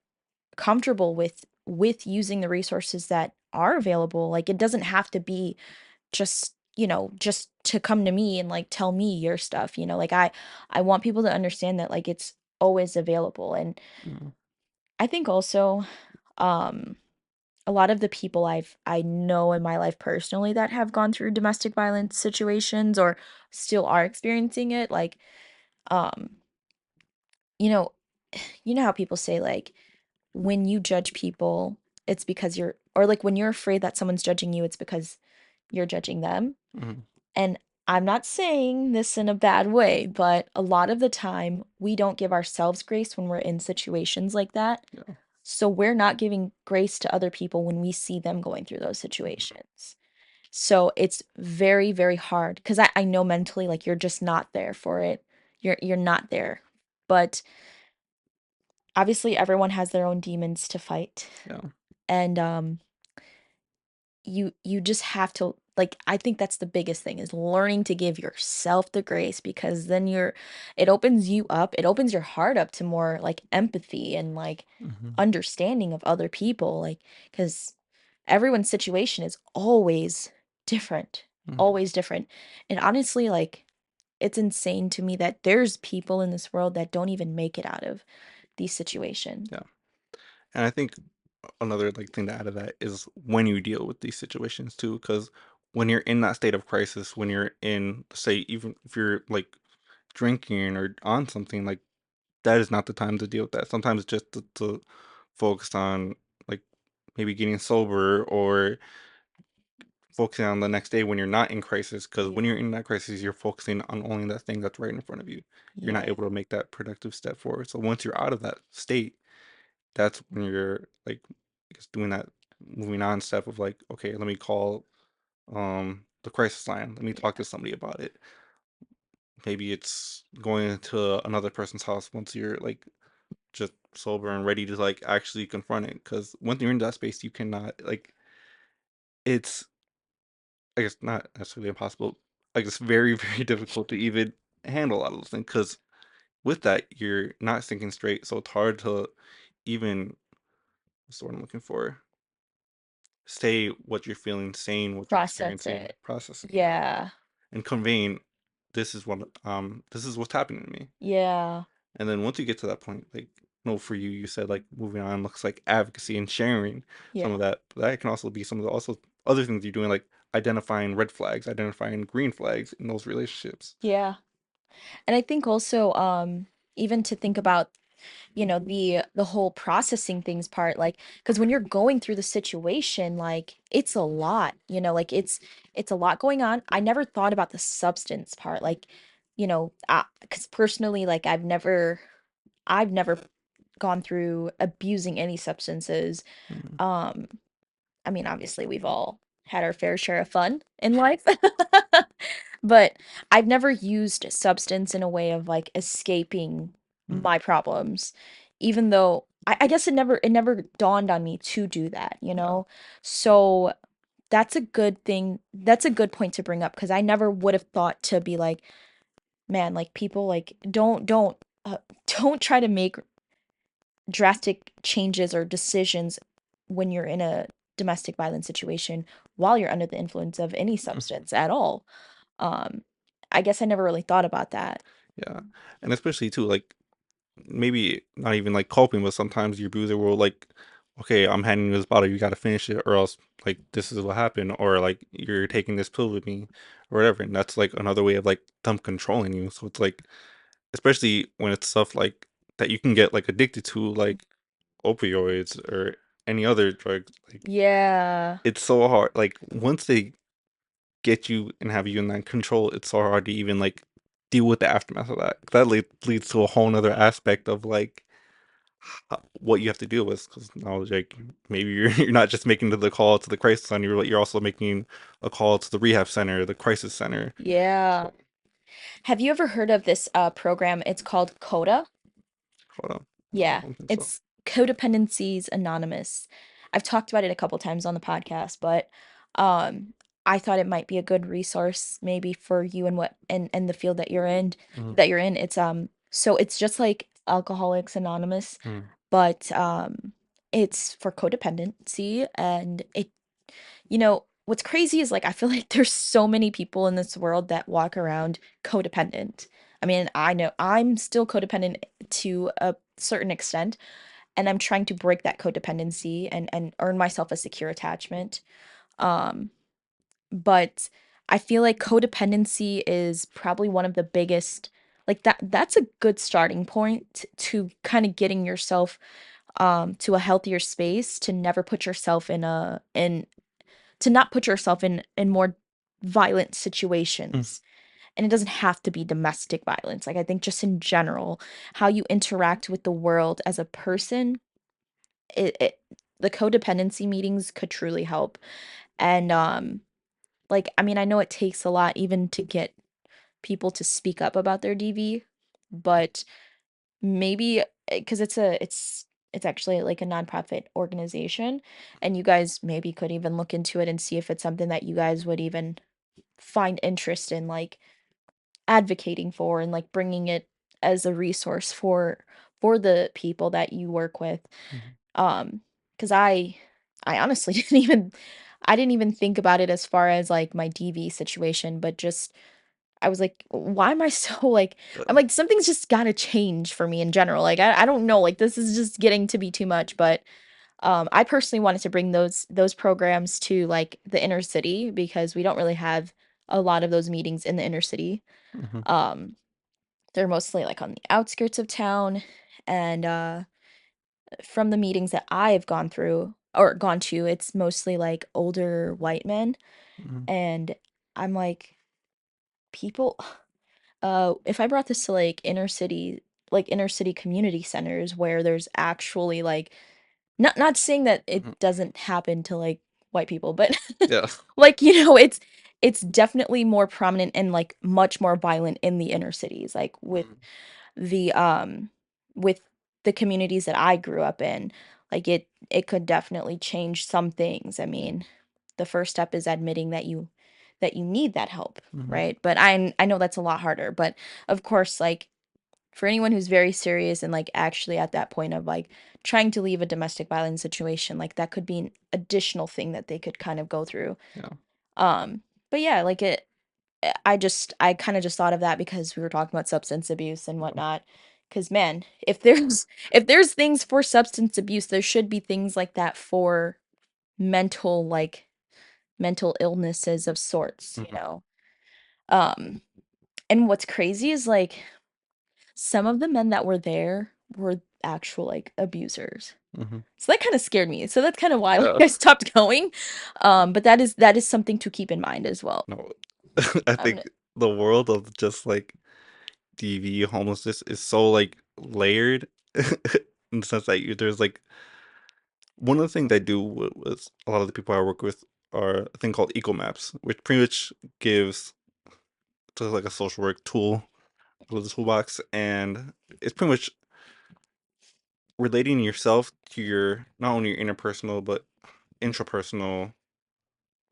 comfortable with using the resources that are available. Like it doesn't have to be just, just to come to me and like tell me your stuff, like I want people to understand that like it's always available. And
mhm,
I think also um a lot of the people I know in my life personally that have gone through domestic violence situations or still are experiencing it, like, um, you know, you know how people say like when you judge people, it's because you're or like when you're afraid that someone's judging you, it's because you're judging them.
mhm,
And I'm not saying this in a bad way, but a lot of the time we don't give ourselves grace when we're in situations like that.
yeah,
So we're not giving grace to other people when we see them going through those
mhm,
situations. So it's very, very hard because I know mentally like you're just not there for it. You're not there. But obviously everyone has their own demons to fight.
yeah,
And you just have to like I think that's the biggest thing is learning to give yourself the grace because then it opens you up, it opens your heart up to more like empathy and like
mhm,
understanding of other people like cuz everyone's situation is
mhm,
always different. And honestly like it's insane to me that there's people in this world that don't even make it out of these situations.
yeah. And I think another like thing to add to that is when you deal with these situations too, because when you're in that state of crisis, when you're in, say, even if you're like drinking or on something, like that is not the time to deal with that. Sometimes it's just to focus on like maybe getting sober or focusing on the next day when you're not in crisis. Because
Yeah.
when you're in that crisis, you're focusing on only that thing that's right in front of you. You're not
Yeah.
able to make that productive step forward. So once you're out of that state, that's when you're like just doing that moving on step of like, okay, let me call the crisis line. Let me talk
Yeah.
to somebody about it. Maybe it's going to another person's house once you're like just sober and ready to like actually confront it. Because once you're in that space, you cannot like it's I guess not necessarily impossible. Like it's very very difficult to even handle a lot of those things because with that you're not thinking straight, so it's hard to even what's the word I'm looking for? Say what you're feeling, saying what you're
Process
experiencing,
it.
processing it,
Yeah.
and conveying this is what's happening to me.
Yeah.
And then once you get to that point, like no, for you, you said like moving on looks like advocacy and sharing some
Yeah.
of that. But that can also be some of the also other things you're doing, like identifying red flags, identifying green flags in those relationships.
Yeah. And I think also, even to think about, the whole processing things part, like, because when you're going through the situation, like, it's a lot, like, it's a lot going on. I never thought about the substance part, like, because personally, like, I've never gone through abusing any substances.
Mhm.
Um, I mean, obviously, we've all had our fair share of fun in life. But I've never used substance in a way of, like, escaping
Mhm.
my problems, even though I guess it never dawned on me to do that, you
Yeah.
know? So, that's a good thing that's a good point to bring up because I never would have thought to be like, "Man, like, people, like, don't try to make drastic changes or decisions when you're in a domestic violence situation while you're under the influence of any
Mhm.
substance at all." Um, I guess I never really thought about that.
Yeah. And especially too, like maybe not even like coping, but sometimes your abuser will like, okay, I'm handing you this bottle, you gotta finish it, or else like this is what happened, or like you're taking this pill with me, or whatever. And that's like another way of like them controlling you. So it's like, especially when it's stuff like that you can get like addicted to, like opioids or any other drug, like
Yeah.
it's so hard. Like once they get you and have you in that control, it's so hard to even like deal with the aftermath of that. That leads to a whole nother aspect of like what you have to deal with because now like maybe you're you're not just making the call to the crisis center, you're also making a call to the rehab center, the crisis center.
Yeah.
So
Have you ever heard of this program? It's called CODA.
hold on, I
Yeah,
don't think so.
it's Codependencies Anonymous. I've talked about it a couple times on the podcast, but um I thought it might be a good resource maybe for you and what and the field
Mm-hmm.
that you're in. So it's just like Alcoholics Anonymous,
Mm-hmm.
but it's for codependency. And what's crazy is, like, I feel like there's so many people in this world that walk around codependent. I mean, I know I'm still codependent to a certain extent, and I'm trying to break that codependency and earn myself a secure attachment. Um, but I feel like codependency is probably one of the biggest, like, that's a good starting point to kind of getting yourself to a healthier space, to never put yourself in to not put yourself in more violent situations. And it doesn't have to be domestic violence. Like, I think just in general, how you interact with the world as a person, it the codependency meetings could truly help. And like, I mean, I know it takes a lot even to get people to speak up about their DV, but maybe because it's actually like a nonprofit organization, and you guys maybe could even look into it and see if it's something that you guys would even find interest in, like, advocating for, and, like, bringing it as a resource for the people that you work with.
Mm-hmm.
Um, because I honestly I didn't even think about it as far as, like, my DV situation, but just I was like, "Why am I so, like," I'm like, "Something's just gotta change for me in general." Like, I don't know, like, this is just getting to be too much. But I personally wanted to bring those programs to, like, the inner city because we don't really have a lot of those meetings in the inner city.
Mm-hmm.
Um, they're mostly, like, on the outskirts of town, and, from the meetings that I have gone through or gone to, it's mostly, like, older white men,
Mhm.
and I'm like, people if I brought this to, like, inner city community centers where there's actually, like not saying that it
Mhm.
doesn't happen to, like, white people, but,
Yeah.
like, it's definitely more prominent and, like, much more violent in the inner cities, like,
Mhm.
the, um with the communities that I grew up in, like, it could definitely change some things. I mean, the first step is admitting that you need that help,
Mhm.
right? But I know that's a lot harder, but, of course, like, for anyone who's very serious and, like, actually at that point of, like, trying to leave a domestic violence situation, like, that could be an additional thing that they could kind of go through.
Yeah.
Um, but yeah, like, I kinda just thought of that because we were talking about substance abuse and
Yeah.
whatnot. Because man, if there's if there's things for substance abuse, there should be things like that for mental, like mental illnesses of sorts, you
Mhm.
know? Um, and what's crazy is, like, some of the men that were there were actual, like, abusers.
Mhm.
So that kinda scared me. So that's kinda why, like,
Yeah.
I stopped going. But that is something to keep in mind as well.
No. I
I'm gonna
think the world of just, like, DV homelessness is so, like, layered in the sense that there's, like one of the things I do with a lot of the people I work with are a thing called eco maps, which pretty much gives to like a social work tool, a little toolbox, and it's pretty much relating yourself to your not only your interpersonal but intrapersonal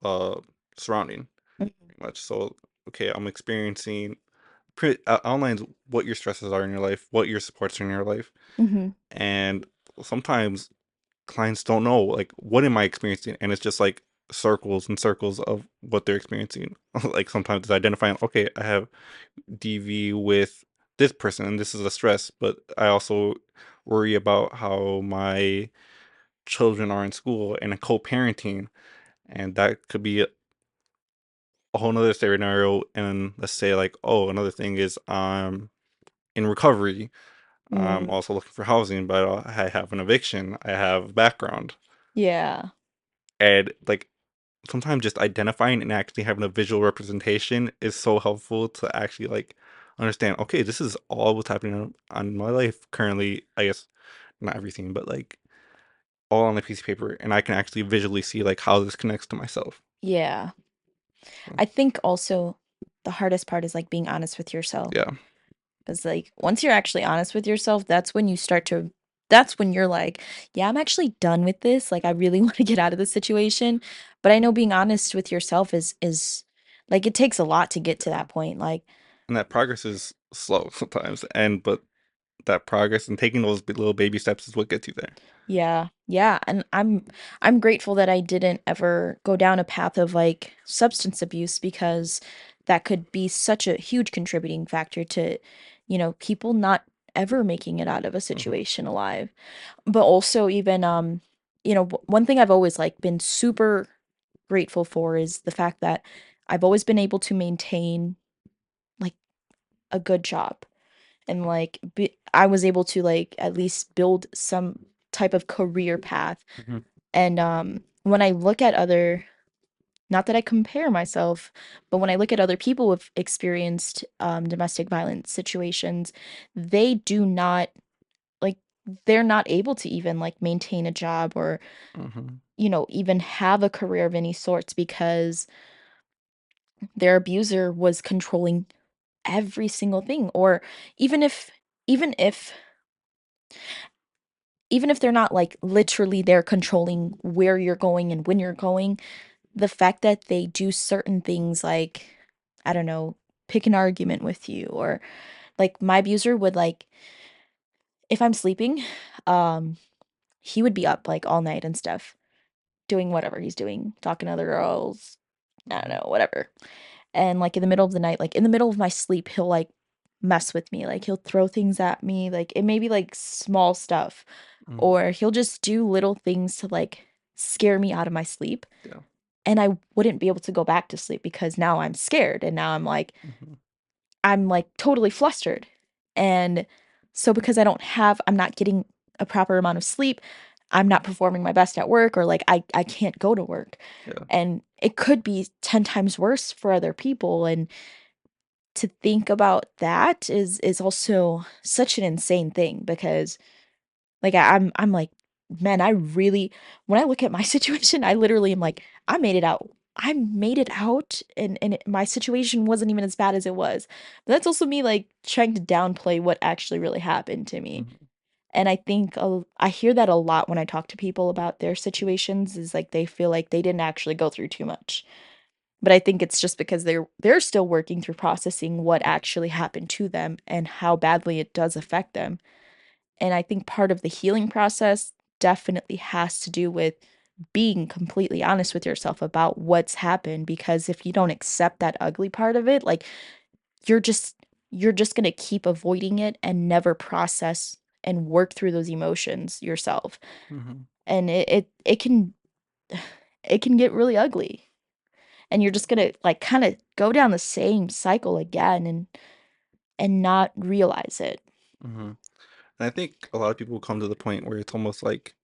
uh surrounding
Mhm,
pretty much. So okay, I'm experiencing outlines what your stresses are in your life, what your supports are in your life,
mhm,
and sometimes clients don't know like what am I experiencing, and it's just like circles and circles of what they're experiencing. Like sometimes it's identifying, okay, I have DV with this person and this is a stress, but I also worry about how my children are in school and a co-parenting, and that could be a whole nother scenario. And let's say like, oh, another thing is in recovery. I'm
mm,
also looking for housing, but I have an eviction, I have background,
yeah,
and like sometimes just identifying and actually having a visual representation is so helpful to actually like understand, okay, this is all what's happening on my life currently. I guess not everything, but like all on a piece of paper, and I can actually visually see like how this connects to myself.
yeah.
So,
I think also the hardest part is, like, being honest with yourself.
yeah.
'Cause, like, once you're actually honest with yourself, that's when you're like, "Yeah, I'm actually done with this, like, I really wanna get out of this situation." But I know being honest with yourself is like, it takes a lot to get to
Yeah.
that point, like
And that progress is slow sometimes, and but that progress and taking those little baby steps is what gets you there.
yeah, yeah, and I'm grateful that I didn't ever go down a path of, like, substance abuse because that could be such a huge contributing factor to, people not ever making it out of a
Hmm.
situation alive. But also even, one thing I've always, like, been super grateful for is the fact that I've always been able to maintain, like, a good job and, like, I was able to, like, at least build some type of career path.
Hmm.
And, when I look at other not that I compare myself, but when I look at other people who've experienced, domestic violence situations, they do not like, they're not able to even, like, maintain a job or,
Hmm.
even have a career of any sorts because their abuser was controlling every single thing. Or even if even if even if they're not, like, literally there controlling where you're going and when you're going, the fact that they do certain things like, I don't know, pick an argument with you or, like, my abuser would, like if I'm sleeping, um, he would be up, like, all night and stuff, doing whatever he's doing, talking to other girls, I don't
Hmm.
know, whatever. And, like, in the middle of the night, like, in the middle of my sleep, he'll, like, mess with me, like, he'll throw things at me, like, it may be, like, small stuff,
Hmm.
or he'll just do little things to, like, scare me out of my sleep,
Yeah.
and I wouldn't be able to go back to sleep because now I'm scared, and now I'm, like
Hmm.
totally flustered. And so because I'm not getting a proper amount of sleep, I'm not performing my best at work, or like I can't go to work.
Yeah.
And it could be 10 times worse for other people, and to think about that is also such an insane thing because like I'm like, man, I really when I look at my situation, I literally am like, I made it out. I made it out, my situation wasn't even as bad as it was. But that's also me like trying to downplay what actually really happened to me.
Mhm.
And I think I hear that a lot when I talk to people about their situations, is like they feel like they didn't actually go through too much. But I think it's just because they're still working through processing what actually happened to them and how badly it does affect them. And I think part of the healing process definitely has to do with being completely honest with yourself about what's happened, because if you don't accept that ugly part of it, like you're just you're just going to keep avoiding it and never process and work through those emotions yourself.
Mhm.
And it can it can get really ugly. And you're just going to like kind of go down the same cycle again and not realize it.
Mhm. And I think a lot of people come to the point where it's almost like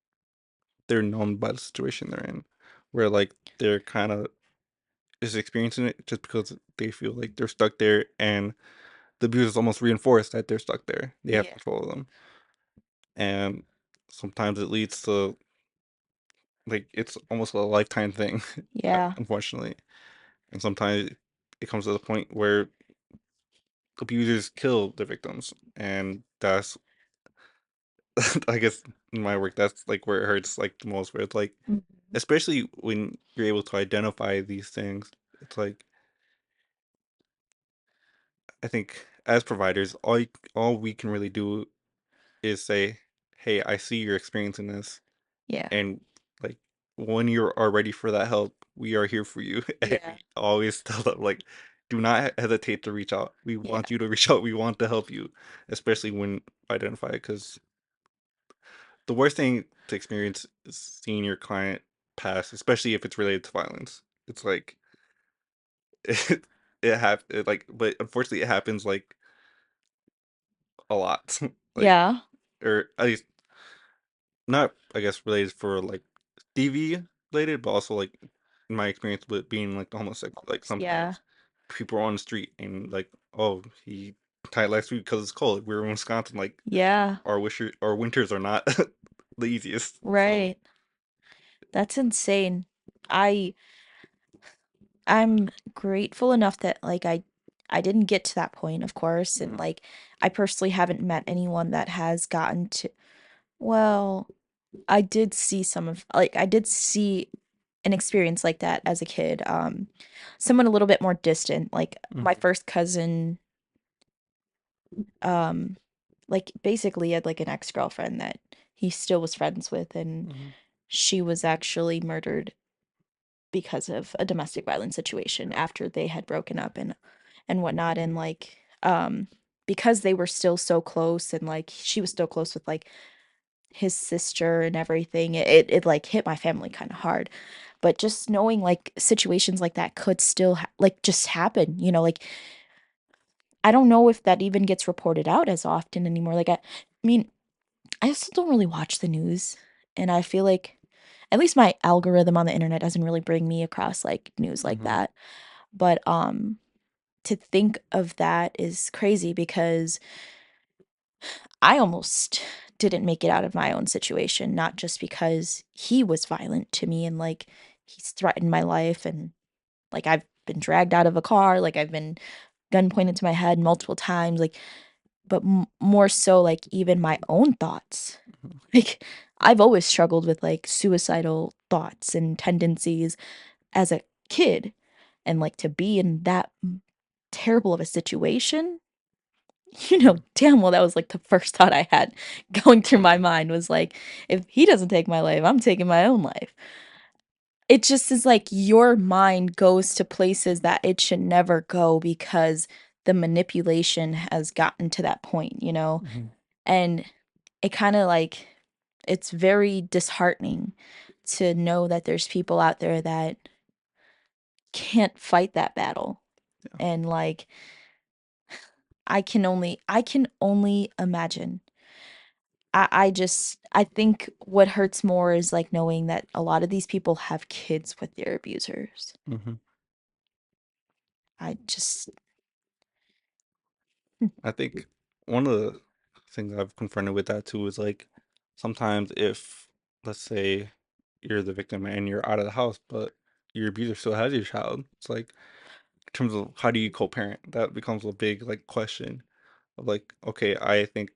they're numb by the situation they're in, where like they're kind of just experiencing it just because they feel like they're stuck there, and the abuse is almost reinforced that they're stuck there. They have
Yeah.
control of them, and sometimes it leads to like it's almost a lifetime thing,
Yeah.
unfortunately. And sometimes it comes to the point where abusers kill the victims, and that's I guess in my work that's like where it hurts like the most, where it's like
Mhm.
especially when you're able to identify these things, it's like I think as providers, all we can really do is say, "Hey, I see you're experiencing this,
Yeah.
and like when you are ready for that help, we are here for you." And
Yeah.
we always tell them like, "Do not hesitate to reach out. We
Yeah.
want you to reach out. We want to help you, especially when identified." Because the worst thing to experience is seeing your client pass, especially if it's related to violence. It's like it like, but unfortunately, it happens like a lot, like
Yeah.
or at least not, I guess, related for like TV related, but also like in my experience with being like the homosexual, like
Yeah.
sometimes people are on the street and like, oh, he died last week because it's cold. We're in Wisconsin, like
Yeah.
our winters are not the easiest. So,
Right. That's insane. I I'm grateful enough that like I didn't get to that point, of course, and
mhm,
like I personally haven't met anyone that has gotten to, well, I did see an experience like that as a kid. Someone a little bit more distant, like my
mhm,
first cousin, um like basically had like an ex-girlfriend that he still was friends with, and
mhm,
she was actually murdered because of a domestic violence situation
yeah,
after they had broken up and whatnot. And like because they were still so close, and like she was still close with like his sister and everything, it like hit my family kind of hard. But just knowing like situations like that could still like just happen, like I don't know if that even gets reported out as often anymore. Like I mean, I also don't really watch the news, and I feel like at least my algorithm on the internet doesn't really bring me across like news like
mhm,
that. But to think of that is crazy because I almost didn't make it out of my own situation, not just because he was violent to me and like he's threatened my life, and like I've been dragged out of a car, like I've been gun pointed to my head multiple times, like but more so like even my own thoughts.
mhm,
Like I've always struggled with like suicidal thoughts and tendencies as a kid, and like to be in that terrible of a situation,
mhm,
damn well that was like the first thought I had going through
yeah,
my mind was like, if he doesn't take my life, I'm taking my own life. It just is like your mind goes to places that it should never go because the manipulation has gotten to that point.
mhm,
And it kind of like it's very disheartening to know that there's people out there that can't fight that battle.
yeah,
And like I can only imagine. I think what hurts more is, like, knowing that a lot of these people have kids with their abusers.
Hmm.
I just
I think one of the things I've confronted with that too is like sometimes if, let's say, you're the victim and you're out of the house, but your abuser still has your child, it's like in terms of how do you co-parent, that becomes a big like question of like, okay, I think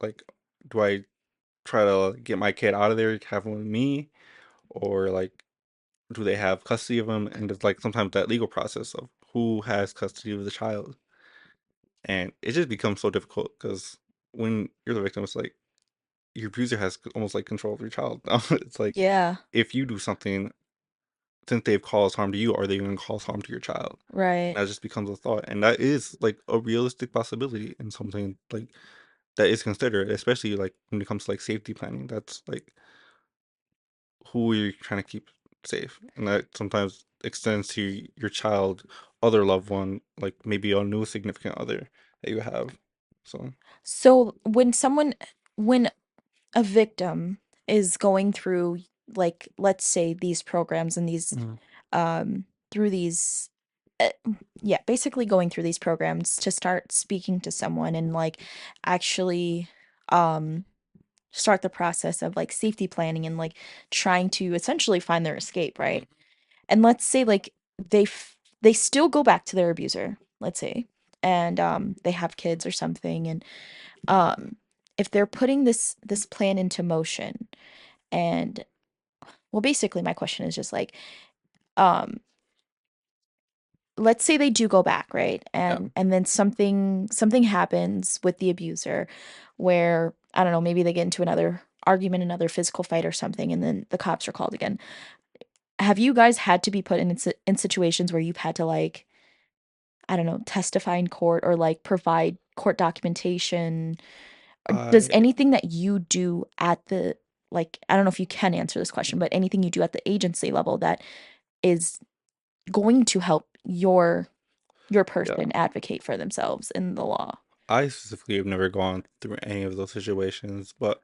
like, do I try to get my kid out of there, have him with me, or like do they have custody of him? And it's like sometimes that legal process of who has custody of the child, and it just becomes so difficult because when you're the victim, it's like your abuser has almost like control of your child. It's like
Yeah,
if you do something, since they've caused harm to you, are they going to cause harm to your child?
right.
That just becomes a thought, and that is like a realistic possibility and something like that is considered, especially like when it comes to like safety planning. That's like who you're trying to keep safe, and that sometimes extends to your child, other loved one, like maybe a new significant other that you have. So,
So, when a victim is going through, like, let's say, these programs and these,
mhm,
through these uh, yeah, basically going through these programs to start speaking to someone and, like, actually, um start the process of, like, safety planning and, like, trying to essentially find their escape, right? And let's say, like, they still go back to their abuser, let's say, and, they have kids or something, and, um, if they're putting this plan into motion and well, basically, my question is just, like, um, let's say they do go back, right?
yeah,
And then something happens with the abuser where, I don't know, maybe they get into another argument, another physical fight or something, and then the cops are called again. Have you guys had to be put in situations where you've had to, like, I don't know, testify in court or, like, provide court documentation? Or does
I
anything that you do at the, like, I don't know if you can answer this question, but anything you do at the agency level that is going to help your
yeah,
person advocate for themselves in the law?
I specifically have never gone through any of those situations, but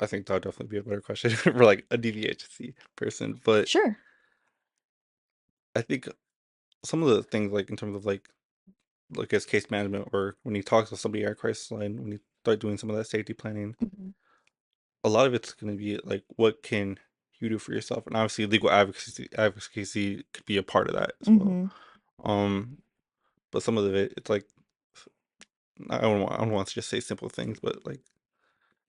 I think that would definitely be a better question for like a DVHC person. But
Sure.
I think some of the things like in terms of like as case management or when you talk to somebody at crisis line, when you start doing some of that safety planning,
Mhm.
a lot of it's going to be like what can you do for yourself, and obviously legal advocacy could be a part of that as well.
Mhm.
Um, but some of it, it's like I don't want to just say simple things, but like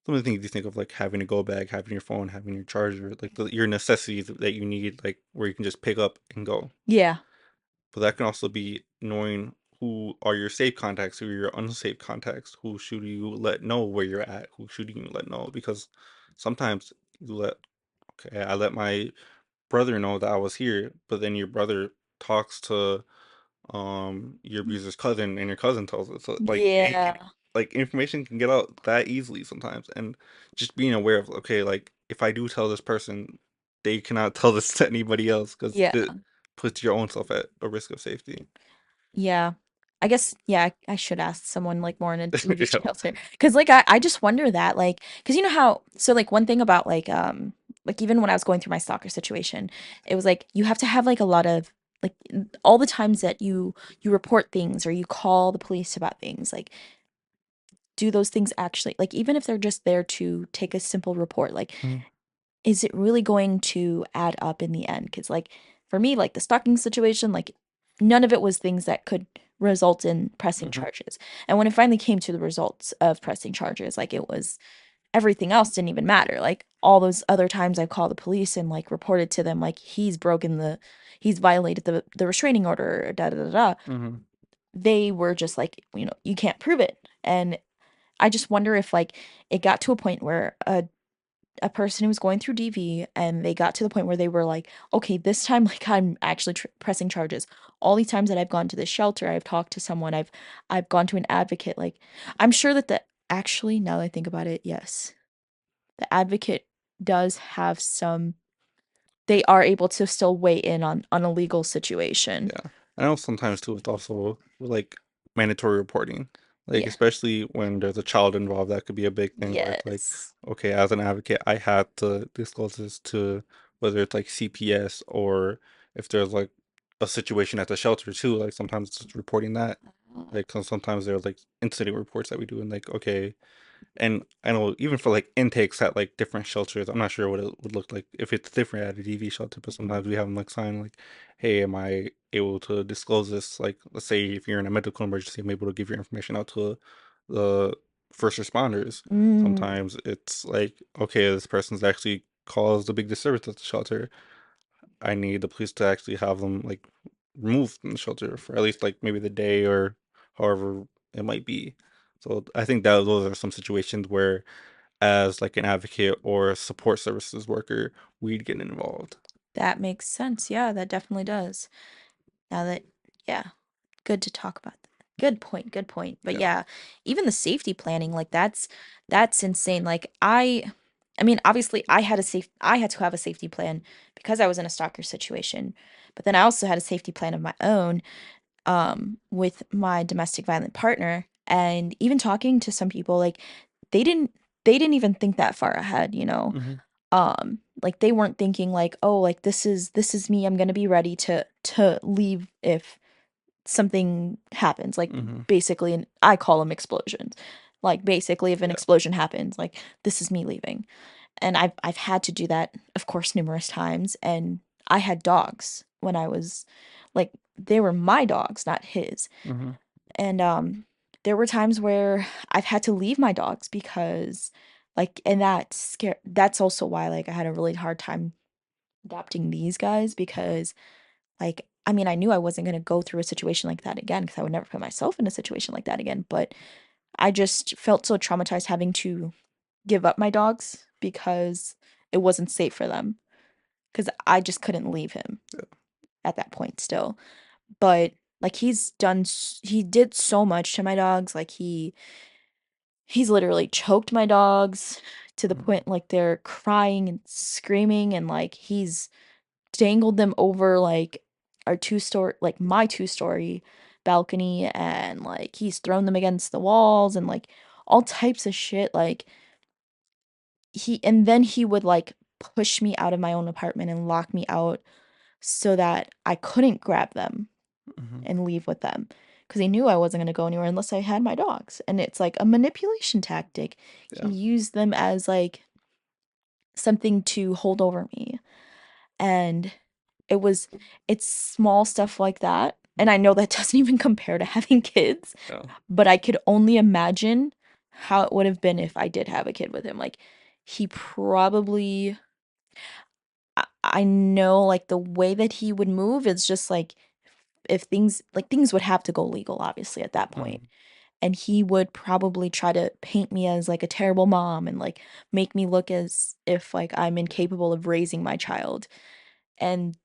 some of the things you think of, like having a go bag, having your phone, having your charger, like your necessities that you need, like where you can just pick up and go.
Yeah.
But that can also be knowing who are your safe contacts, who are your unsafe contacts, who should you let know where you're at, who should you let know, because sometimes you let okay, I let my brother know that I was here, but then your brother talks to your abuser's cousin and your cousin tells it. So like it can,
Yeah.
like information can get out that easily sometimes, and just being aware of okay, like if I do tell this person, they cannot tell this to anybody else because
Yeah.
it puts your own self at a risk of safety.
Yeah. I guess, yeah, I should ask someone, like, more in a in
Yeah.
detail here, because, like, I just wonder that, like, because you know how, so, like, one thing about, like, even when I was going through my stalker situation, it was like, you have to have, like, a lot of, like, all the times that you report things or you call the police about things, like, do those things actually, like, even if they're just there to take a simple report, like,
Mhm.
is it really going to add up in the end? Because, like, for me, like, the stalking situation, like, none of it was things that could result in pressing
Mhm.
charges. And when it finally came to the results of pressing charges, like, it was everything else didn't even matter. Like, all those other times I called the police and, like, reported to them, like, he's violated the restraining order, da da da da.
Mhm.
They were just like, you can't prove it. And I just wonder if, like, it got to a point where a person who was going through DV and they got to the point where they were like, okay, this time, like, I'm actually pressing charges. All these times that I've gone to the shelter, I've talked to someone, I've gone to an advocate. Like, I'm sure that actually, now that I think about it, yes, the advocate does have some. They are able to still weigh in on a legal situation.
Yeah. I know sometimes too. It's also like mandatory reporting. Like,
Yeah.
especially when there's a child involved, that could be a big thing where it's like,
Yes.
okay, as an advocate, I had to disclose this to whether it's like CPS or if there's like a situation at the shelter too. Like sometimes it's just reporting that. Like 'cause sometimes there's like incident reports that we do, and like, okay, and I know even for like intakes at like different shelters, I'm not sure what it would look like if it's different at a DV shelter, but sometimes we have them like sign like, "Hey, am I able to disclose this?" Like, let's say if you're in a medical emergency, I'm able to give your information out to the first responders.
Mm,
Sometimes it's like, okay, this person's actually caused a big disturbance at the shelter. I need the police to actually have them like removed from the shelter for at least like maybe the day or however it might be. So I think that those are some situations where, as like an advocate or a support services worker, we'd get involved.
that makes sense. Yeah, that definitely does. Now that, yeah, good to talk about that. Good point, good point. But
Yeah.
yeah, even the safety planning, like that's insane. Like I mean, obviously I had to have a safety plan because I was in a stalker situation. But then I also had a safety plan of my own with my domestic violent partner, and even talking to some people like they didn't they didn't even think that far ahead, you know.
Hmm.
Like they weren't thinking like, "Oh, like this is me. I'm going to be ready to leave if something happens." Like
Hmm.
basically, and I call them explosions. Like basically if an
Yeah.
explosion happens, like this is me leaving. And I've had to do that, of course, numerous times. And I had dogs when I was like they were my dogs, not his.
Hmm.
And there were times where I've had to leave my dogs because like and that's also why like I had a really hard time adopting these guys because like I mean I knew I wasn't going to go through a situation like that again because I would never put myself in a situation like that again, but I just felt so traumatized having to give up my dogs because it wasn't safe for them because I just couldn't leave him
Yeah.
at that point still. But like he did so much to my dogs. Like he's literally choked my dogs to the
Hmm.
point like they're crying and screaming, and like he's dangled them over like our two-story like my two-story balcony, and like he's thrown them against the walls and like all types of shit. Like then he would like push me out of my own apartment and lock me out so that I couldn't grab them
Hmm.
and leave with them because he knew I wasn't going to go anywhere unless I had my dogs. And it's like a manipulation tactic. He
Yeah.
used them as like something to hold over me. And it was, it's small stuff like that. And I know that doesn't even compare to having kids,
Yeah.
but I could only imagine how it would have been if I did have a kid with him. Like, he probably, I know like the way that he would move is just like if things would have to go legal obviously at that point.
Hmm.
And he would probably try to paint me as like a terrible mom and like make me look as if like I'm incapable of raising my child. And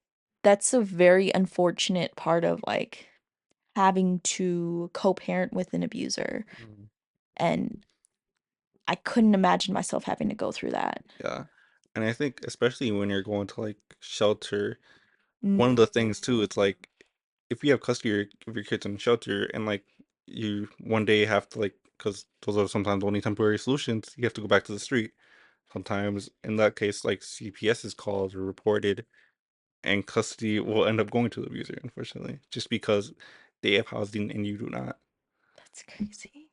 that's a very unfortunate part of like having to co-parent with an abuser.
Hmm.
And I couldn't imagine myself having to go through that.
Yeah. And I think especially when you're going to like shelter, one of
Mm,
the things too, it's like if you have custody of your kids in the shelter and like you one day have to like, because those are sometimes only temporary solutions, you have to go back to the street. Sometimes in that case, like CPS is called or reported, and custody will end up going to the abuser, unfortunately, just because they have housing and you do not.
that's crazy.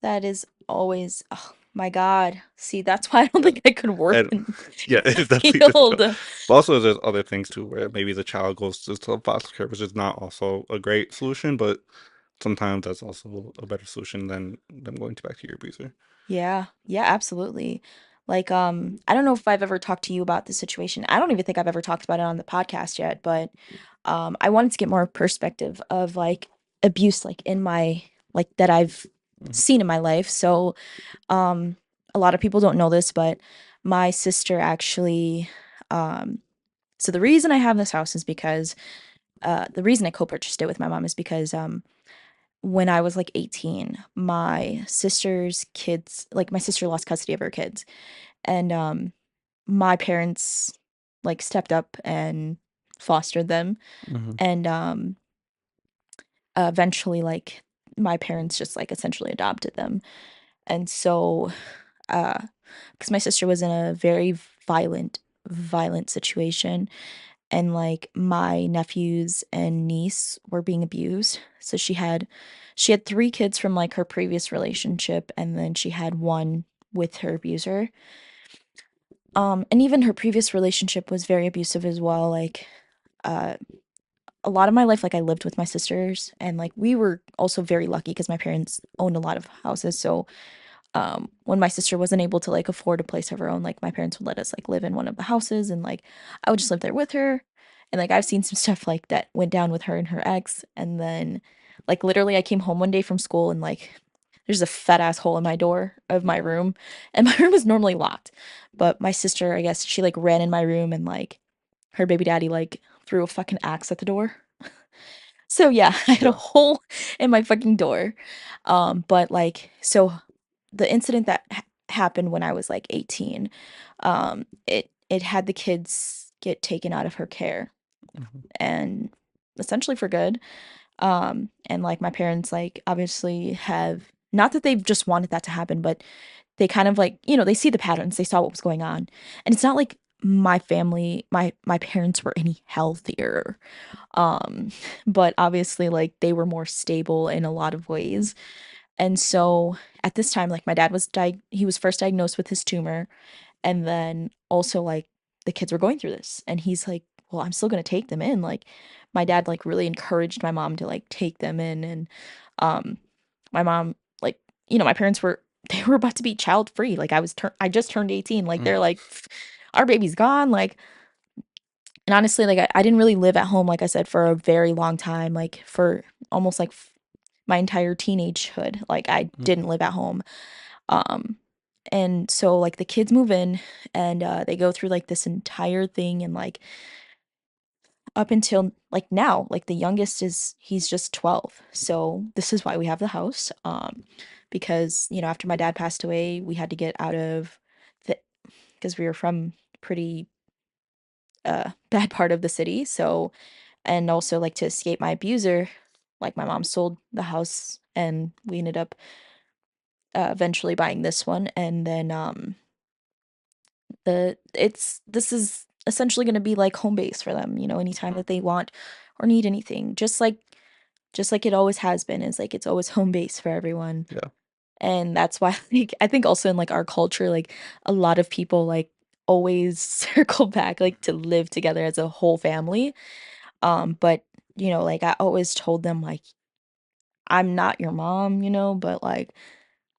That is always, oh my God. See, that's why I don't
Yeah.
think I could work
And
in
yeah,
the
it's definitely
field.
difficult. But also there's other things too where maybe the child goes to foster care, which is not also a great solution, but sometimes that's also a better solution than them going to back to your abuser.
Yeah, yeah, absolutely. Like, I don't know if I've ever talked to you about this situation. I don't even think I've ever talked about it on the podcast yet, but I wanted to get more perspective of like abuse, like in my like that I've
Hmm.
seen in my life. So, um, a lot of people don't know this, but my sister actually, um, so the reason I have this house is because, the reason I co-purchased it with my mom is because, when I was like 18, my sister's kids, like my sister lost custody of her kids, and my parents like stepped up and fostered them.
Hmm.
And eventually, like, my parents just, like, essentially adopted them. And so, because my sister was in a very violent situation, and, like, my nephews and niece were being abused. So she had 3 kids from, like, her previous relationship, and then she had 1 with her abuser. And even her previous relationship was very abusive as well, like, uh, a lot of my life, like, I lived with my sisters, and, like, we were also very lucky because my parents owned a lot of houses, so when my sister wasn't able to, like, afford a place of her own, like, my parents would let us, like, live in one of the houses, and, like, I would just live there with her, and, like, I've seen some stuff, like, that went down with her and her ex, and then, like, literally, I came home one day from school, and, like, there's a fat ass hole in my door of my room, and my room is normally locked, but my sister, I guess, she, like, ran in my room, and, like, her baby daddy, like, threw a fucking axe at the door. So, yeah, I had a
Yeah.
hole in my fucking door, but, like, so the incident that happened when I was, like, 18, it had the kids get taken out of her care,
Mhm.
and essentially for good, and, like, my parents, like, obviously have not that they've just wanted that to happen, but they kind of, like, they see the patterns, they saw what was going on, and it's not like my parents were any healthier, um, but obviously, like, they were more stable in a lot of ways, and so at this time, like, my dad was he was first diagnosed with his tumor, and then also, like, the kids were going through this, and he's like, "Well, I'm still gonna take them in." Like, my dad, like, really encouraged my mom to, like, take them in, and, um, my mom, like, my parents were they were about to be child free. Like, I just turned 18. Like, they're
Mhm.
like, "Our baby's gone." Like, and honestly, like, I didn't really live at home, like I said, for a very long time, like, for almost, like, my entire teenagehood. Like, I
Mhm.
didn't live at home. Um, and so, like, the kids move in, and, they go through, like, this entire thing, and, like, up until, like, now, like, the youngest he's just 12. So, this is why we have the house, because, after my dad passed away, we had to get out of the because we were from pretty, bad part of the city, so and also, like, to escape my abuser, like, my mom sold the house, and we ended up, eventually buying this one, and then, this is essentially gonna be like home base for them, anytime that they want or need anything, just like it always has been, is like it's always home base for everyone.
Yeah.
And that's why, like, I think also in, like, our culture, like, a lot of people, like, always circle back, like, to live together as a whole family. But, like, I always told them, like, I'm not your mom, but, like,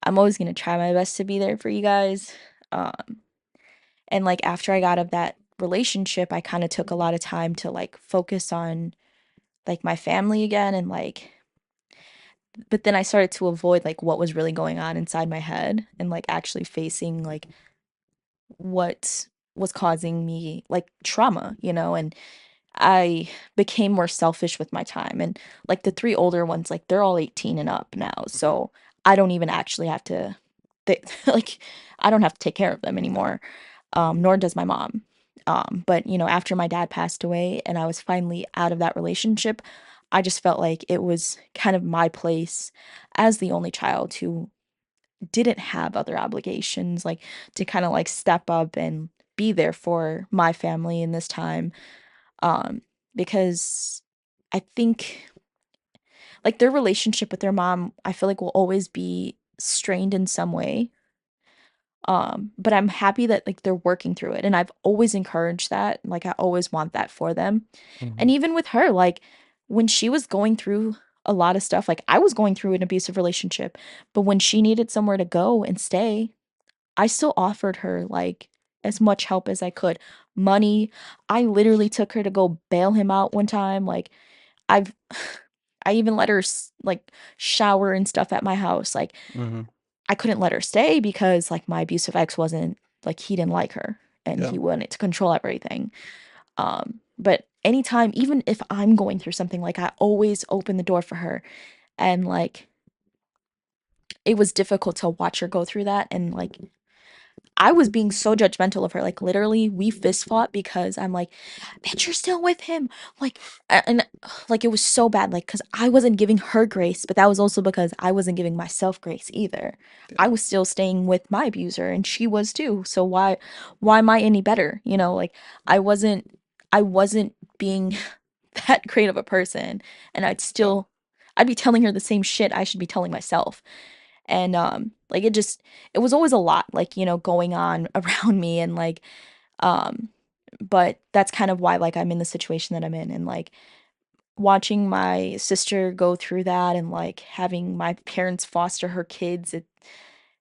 I'm always gonna try my best to be there for you guys. Um And, like, after I got out of that relationship, I kinda took a lot of time to, like, focus on, like, my family again, and, like, but then I started to avoid, like, what was really going on inside my head, and, like, actually facing, like, what was causing me, like, trauma, and I became more selfish with my time, and, like, the 3 older ones, like, they're all 18 and up now,
Mhm.
so I don't even actually have to they like, I don't have to take care of them anymore, nor does my mom. But, after my dad passed away and I was finally out of that relationship, I just felt like it was kind of my place as the only child who didn't have other obligations, like, to kinda, like, step up and be there for my family in this time, um, because I think, like, their relationship with their mom, I feel like will always be strained in some way, but I'm happy that, like, they're working through it, and I've always encouraged that, like, I always want that for them,
Mhm.
and even with her, like, when she was going through a lot of stuff, like, I was going through an abusive relationship, but when she needed somewhere to go and stay, I still offered her, like, as much help as I could. Money, I literally took her to go bail him out one time, like, I've I even let her like, shower and stuff at my house, like,
Mhm.
I couldn't let her stay because, like, my abusive ex wasn't like, he didn't like her, and
Yeah.
he wanted to control everything, but anytime, even if I'm going through something, like, I always open the door for her, and, like, it was difficult to watch her go through that, and, like, I was being so judgmental of her. Like literally, we fist fought because I'm like, "Bitch, you're still with him." Like, and like it was so bad. Like, cause I wasn't giving her grace, but that was also because I wasn't giving myself grace either. I
Yeah.
was still staying with my abuser, and she was too. So why am I any better? You know, like I wasn't, I wasn't being that great of a person, and
Yeah.
I'd be telling her the same shit I should be telling myself. And like it was always a lot, like, going on around me, and like um but that's kind of why like I'm in the situation that I'm in, and like watching my sister go through that, and like having my parents foster her kids,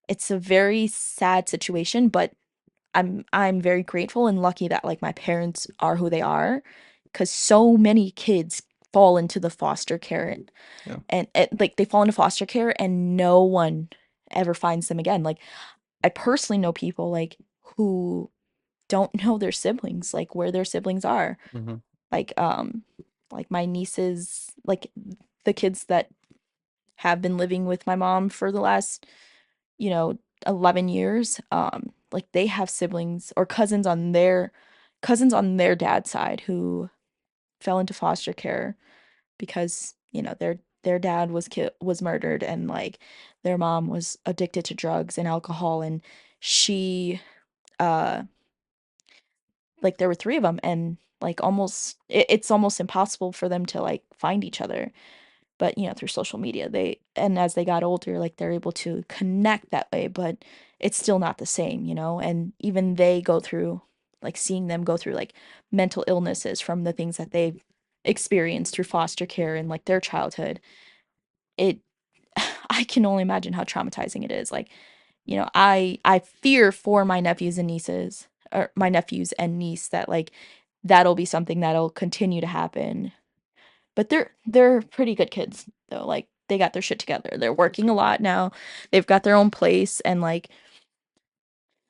it's a very sad situation, but I'm very grateful and lucky that like my parents are who they are, cuz so many kids fall into the foster care,
Yeah.
like they fall into foster care and no one ever finds them again. Like I personally know people like who don't know their siblings, like where their siblings are.
Hmm.
Like like my nieces, like the kids that have been living with my mom for the last, you know, 11 years, like they have siblings or cousins on their dad's side who fell into foster care because, their dad was murdered, and like their mom was addicted to drugs and alcohol, and she uh like there were 3 of them, and like it's almost impossible for them to like find each other. But, through social media, and as they got older, like they're able to connect that way, but it's still not the same, and even they go through, like seeing them go through like mental illnesses from the things that they've experienced through foster care and like their childhood. It I can only imagine how traumatizing it is. Like, I fear for my nephews and nieces, or my nephews and niece, that like that'll be something that'll continue to happen. But they're pretty good kids though. Like they got their shit together. They're
That's
working a
good.
lot now. They've got their own place, and like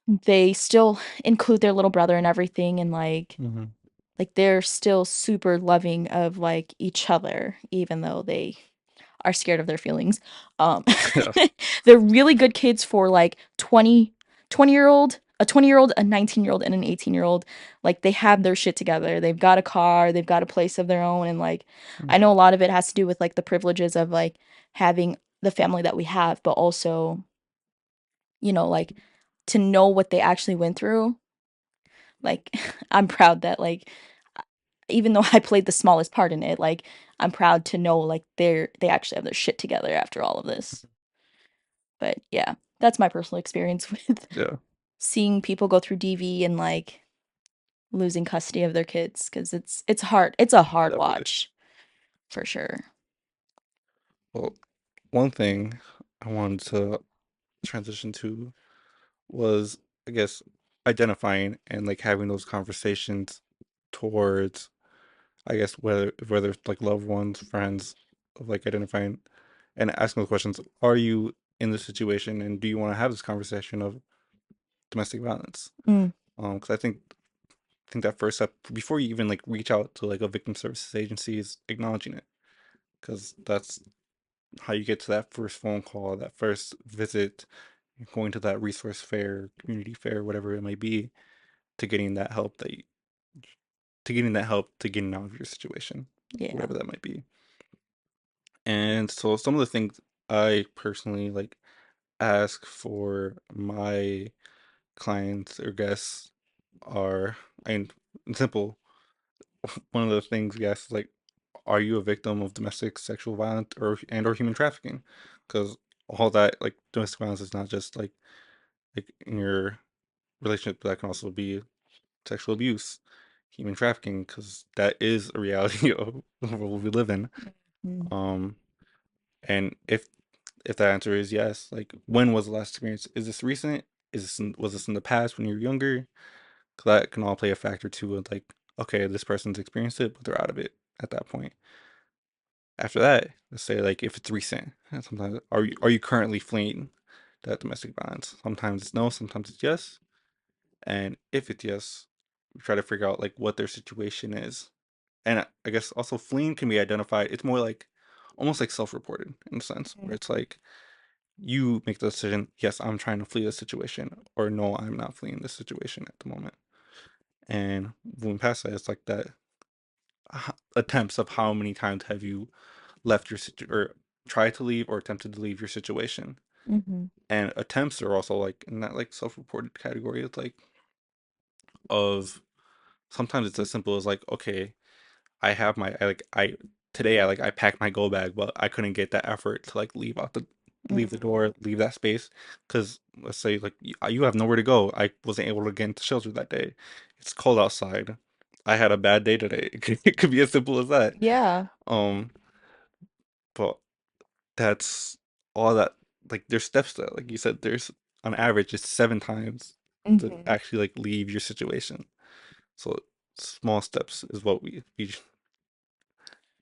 they still include their little brother and everything, and
Hmm.
like they're still super loving of like each other even though they are scared of their feelings. Um,
Yeah.
they're really good kids for like 20-year-old, a 20-year-old, a 19-year-old, and an 18-year-old. Like they have their shit together. They've got a car, they've got a place of their own, and like I
Hmm.
know a lot of it has to do with like the privileges of like having the family that we have, but also, like to know what they actually went through. Like I'm proud that like even though I played the smallest part in it, like I'm proud to know like they actually have their shit together after all of this. But yeah, that's my personal experience with
Yeah.
seeing people go through DV and like losing custody of their kids, because it's hard. It's a hard
Definitely.
watch for sure.
Well, one thing I wanted to transition to was, I guess, identifying and like having those conversations towards, I guess, whether it's like loved ones, friends, of like identifying and asking those questions. Are you in this situation, and do you want to have this conversation of domestic violence?
Mm,
Because I think that first step before you even like reach out to like a victim services agency is acknowledging it, because that's how you get to that first phone call, that first visit, going to that resource fair, community fair, whatever it may be, to getting that help to getting out of your situation,
yeah.
whatever that might be. And so some of the things I personally like ask for my clients or guests are, and simple. One of the things we ask is like, are you a victim of domestic sexual violence or human trafficking? Because all that like domestic violence is not just like in your relationship, but that can also be sexual abuse, human trafficking, because that is a reality of the world we live in.
Mm,
Um, and if that answer is yes, like when was the last experience? Is this recent? Was this in the past when you were younger? 'Cause that can all play a factor too. Of like, okay, this person's experienced it, but they're out of it at that point. After that, let's say like if it's recent, and sometimes are you currently fleeing that domestic violence? Sometimes it's no, sometimes it's yes. And if it's yes, we try to figure out like what their situation is. And I guess also fleeing can be identified. It's more like almost like self-reported in a sense, where it's like you make the decision, yes, I'm trying to flee the situation, or no, I'm not fleeing the situation at the moment. And moving past that, it's like that attempts of how many times have you left your or tried to leave or attempted to leave your situation.
Mhm.
And attempts are also like in that like self-reported category. It's like of sometimes it's as simple as like, okay, I have my I today I packed my go bag, but I couldn't get that effort to like leave the
Mhm.
door, leave that space, because let's say like you have nowhere to go. I wasn't able to get into shelter that day. It's cold outside. I had a bad day today. It could be as simple as that.
Yeah.
Um, but that's all that like there's steps that like you said there's on average it's 7 times to
Mhm.
actually like leave your situation. So small steps is what we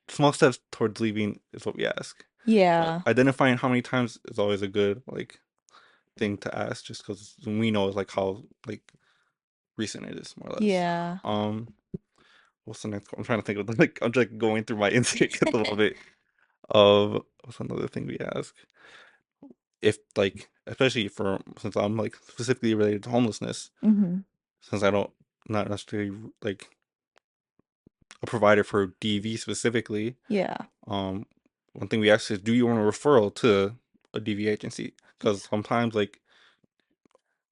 small steps towards leaving is what we ask. But
Yeah.
identifying how many times is always a good like thing to ask just because we know like how like recent it is more or less.
Yeah.
Um what's the next one? I'm trying to think of like I'm just going through my intake a little bit of what's another thing we ask. If like especially for since I'm like specifically related to homelessness,
Mhm.
since I don't not necessarily like a provider for DV specifically,
Yeah.
um one thing we ask is do you want a referral to a DV agency? Because sometimes like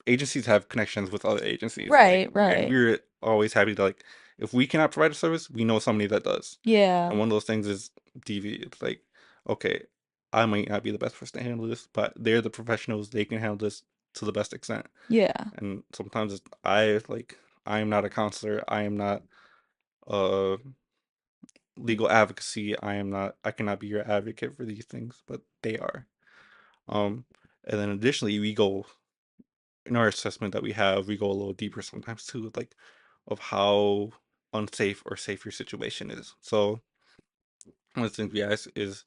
agencies have connections with other agencies, like,
Right,
and
right.
we're always happy to like if we cannot provide a service, we know somebody that does.
Yeah.
And one of those things is DV. It's like, okay, I might not be the best person to handle this, but they're the professionals. They can handle this to the best extent.
Yeah.
And sometimes it's, I like I am not a counselor. I am not uh legal advocacy. I am not. I cannot be your advocate for these things, but they are. Um, and then additionally, we go in our assessment that we have, we go a little deeper sometimes too, like of how unsafe or safe your situation is. So one of the things we ask is,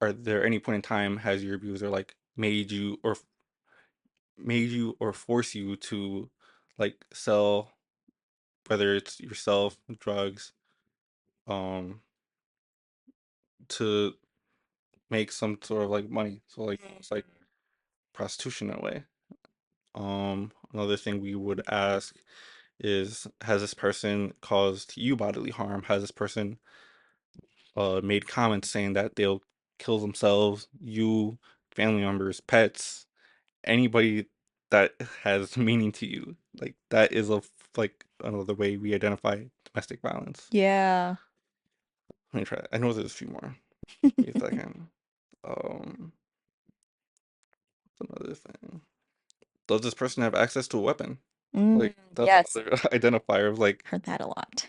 are there any point in time has your abuser like made you or force you to like sell whether it's yourself, drugs, um, to make some sort of like money. So like it's like prostitution in a way. Another thing we would ask is has this person caused you bodily harm? Has this person made comments saying that they'll kill themselves, you, family members, pets, anybody that has meaning to you? Like that is a like another way we identify domestic violence.
Yeah.
Let me try. I know there's a few more. Wait a second. Um, what's another thing? Does this person have access to a weapon? Like that's
Yes.
another identifier of like
Heard that a lot.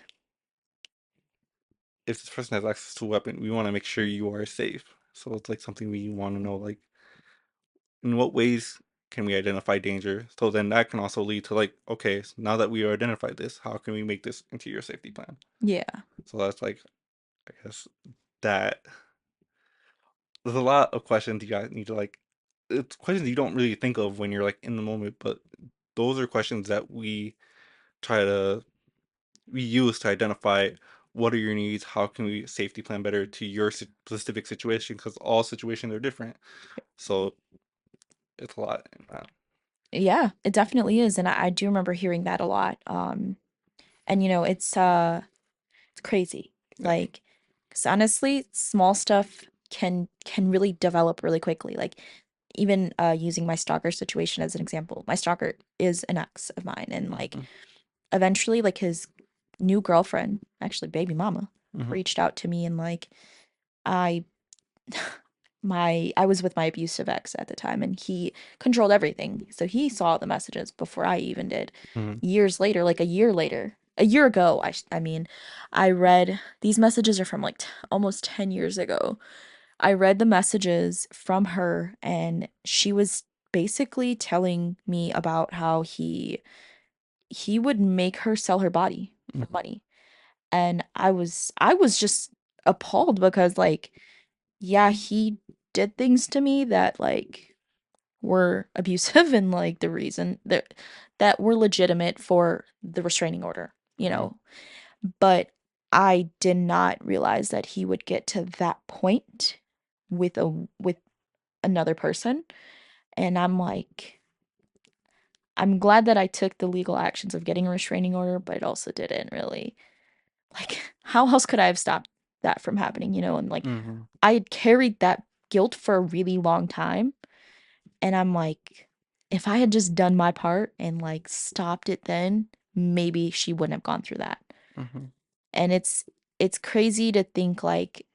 if this person has access to a weapon, we want to make sure you are safe. So it's like something we want to know, like in what ways can we identify danger? So then that can also lead to like, okay, so now that we identified this, how can we make this into your safety plan?
Yeah.
So that's like, I guess that there's a lot of questions you guys need to like. It's questions you don't really think of when you're like in the moment, but those are questions that try to we use to identify what are your needs, how can we safety plan better to your specific situation because all situations are different. So it's a lot in that.
Yeah, it definitely is, and I do remember hearing that a lot. And it's crazy.
Yeah.
Like, 'cause honestly, small stuff can really develop really quickly. Like, even using my stalker situation as an example. My stalker is an ex of mine, and like
Mhm,
eventually, like his new girlfriend, actually baby mama,
mhm,
reached out to me and like I I was with my abusive ex at the time and he controlled everything. So he saw the messages before I even did.
mhm,
Years later, like a year ago, I mean, I read these messages are from like almost 10 years ago. I read the messages from her and she was basically telling me about how he would make her sell her body for
mhm,
money. And I was just appalled because like yeah, he did things to me that like were abusive and like the reason that were legitimate for the restraining order, you
mhm,
know. But I did not realize that he would get to that point with another person, and I'm like, I'm glad that I took the legal actions of getting a restraining order, but it also didn't really like, how else could I have stopped that from happening, you know? And, like,
Mhm.
I had carried that guilt for a really long time, and I'm like, if I had just done my part and, like, stopped it then, maybe she wouldn't have gone through that.
Mhm.
And it's crazy to think, like,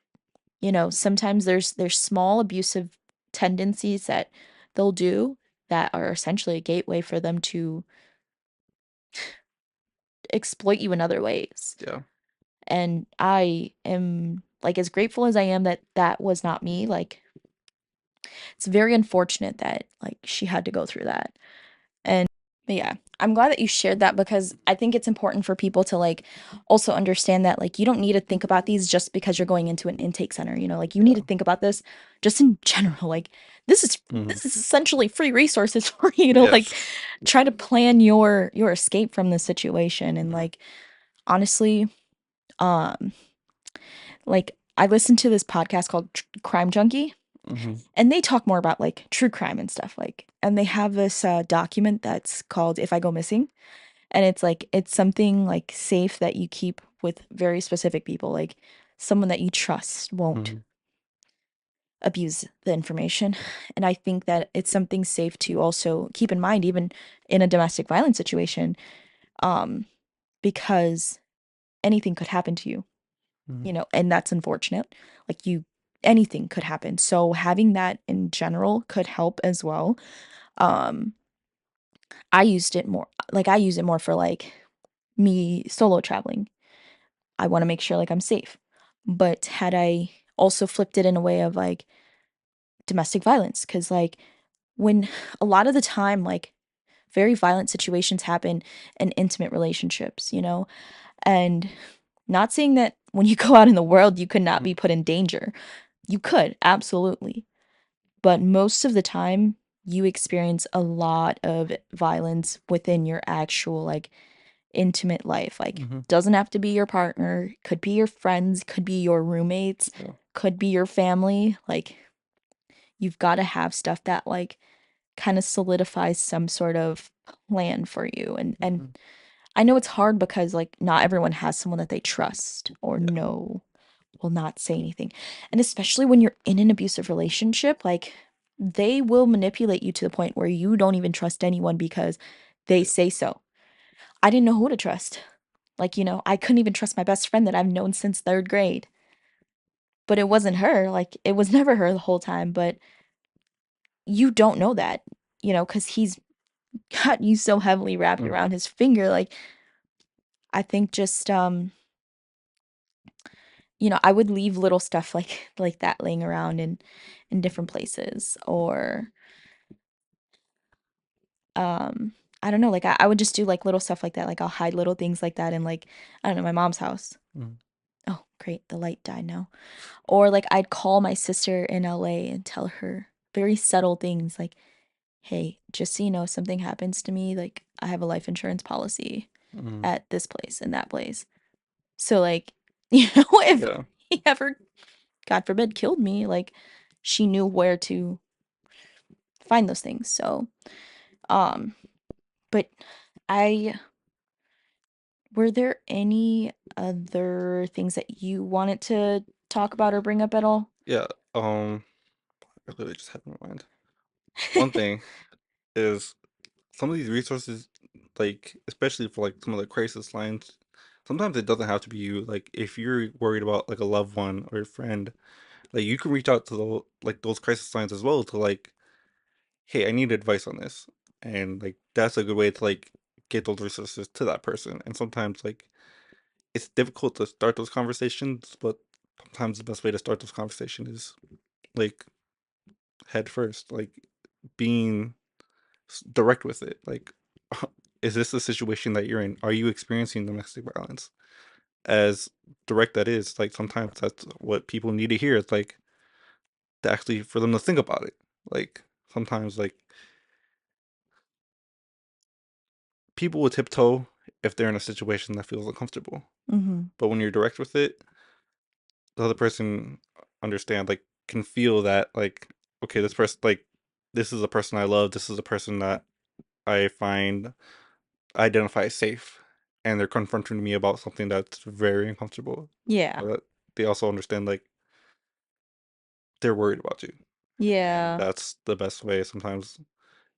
you know, sometimes there's small abusive tendencies that they'll do that are essentially a gateway for them to exploit you in other ways.
Yeah.
And I am, like, as grateful as I am that that was not me, like, it's very unfortunate that, like, she had to go through that. And but yeah, I'm glad that you shared that because I think it's important for people to, like, also understand that, like, you don't need to think about these just because you're going into an intake center, you know, like, you need to
Yeah.
think about this just in general, like, this is
Mhm.
this is essentially free resources for you to, like,
Yes.
try to plan your escape from this situation. And,
Mhm.
like, honestly, um, like, I listened to this podcast called Crime Junkie,
Mhm.
and they talk more about, like, true crime and stuff, like, and they have this, document that's called If I Go Missing, and it's, like, it's something, like, safe that you keep with very specific people, like, someone that you trust won't
Mhm.
abuse the information. And I think that it's something safe to also keep in mind even in a domestic violence situation, um, because anything could happen to you,
Mhm.
you know, and that's unfortunate. Like, you anything could happen. So having that in general could help as well. Um, I used it more like, I use it more for, like, me solo traveling. I wanna make sure, like, I'm safe. But had I also flipped it in a way of, like, domestic violence, because like, when a lot of the time, like, very violent situations happen in intimate relationships, you know? And not saying that when you go out in the world, you could not
Mhm.
be put in danger. You could, absolutely. But most of the time, you experience a lot of violence within your actual, like, intimate life. Like,
Mhm.
doesn't have to be your partner, could be your friends, could be your roommates,
Yeah.
could be your family. Like, you've gotta have stuff that, like, kinda solidifies some sort of plan for you. And
Mhm.
I know it's hard because, like, not everyone has someone that they trust or
Yeah.
know will not say anything. And especially when you're in an abusive relationship, like, they will manipulate you to the point where you don't even trust anyone because they
Yeah.
say so. I didn't know who to trust. Like, you know, I couldn't even trust my best friend that I've known since 3rd grade. But it wasn't her, like, it was never her the whole time, but you don't know that, you know, because he's got you so heavily wrapped
Mhm.
around his finger. Like, I think just, you know, I would leave little stuff like that laying around in different places. Or, um, I don't know, like, I would just do, like, little stuff like that, like, I'll hide little things like that in, like, I don't know, my mom's house.
Mhm.
Oh, great, the light died now. Or, like, I'd call my sister in LA and tell her very subtle things like, "Hey, just so you know, if something happens to me, like, I have a life insurance policy
Mhm.
at this place and that place." So, like, you know, if
Yeah.
he ever, God forbid, killed me, like, she knew where to find those things. So, um, but I were there any other things that you wanted to talk about or bring up at all?
Yeah. I literally just had in my mind. One thing is some of these resources, like especially for like some of the crisis lines, sometimes it doesn't have to be you. Like if you're worried about like a loved one or a friend, like you can reach out to the like those crisis lines as well to like, hey, I need advice on this, and like that's a good way to like get those resources to that person. And sometimes like it's difficult to start those conversations, but sometimes the best way to start those conversations is like head first, like being direct with it. Like, is this the situation that you're in? Are you experiencing domestic violence? As direct that is, like sometimes that's what people need to hear. It's like to actually for them to think about it. Like sometimes like people will tiptoe if they're in a situation that feels uncomfortable.
Mhm.
But when you're direct with it, the other person understand like can feel that like okay, this person like this is a person I love. This is a person that I find identify as safe, and they're confronting me about something that's very uncomfortable.
Yeah.
But they also understand like they're worried about you. And
Yeah.
that's the best way sometimes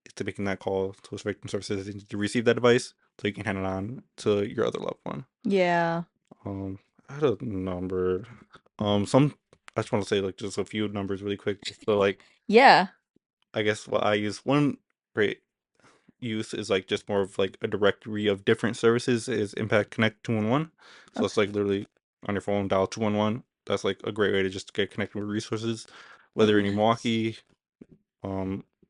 is to making that call to victim services and to receive that advice so you can hand it on to your other loved one.
Yeah.
Um, I had a number. Some I just want to say like just a few numbers really quick. So like
Yeah.
I guess what I use one great use is like just more of like a directory of different services is Impact Connect 211. So it's
Okay.
like literally on your phone dial 211. That's like a great way to just get connected with resources, whether
Oh,
in
nice.
Milwaukee,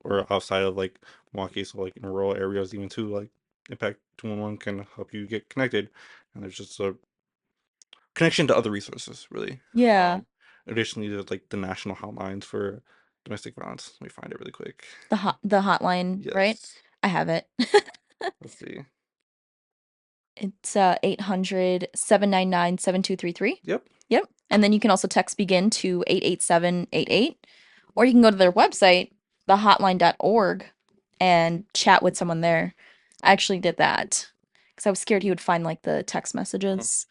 or outside of like Milwaukee, so like in rural areas even too, like Impact 211 can help you get connected. And there's just a connection to other resources, really.
Yeah.
Um, Additionally, there's like the national hotlines for domestic violence. Let me find it really quick.
The hotline, right?
Yes.
I have it.
Let's see.
It's 800-799-7233.
Yep.
Yep. And then you can also text begin to 88788, or you can go to their website, thehotline.org, and chat with someone there. I actually did that because I was scared he would find like the text
Mhm.
messages.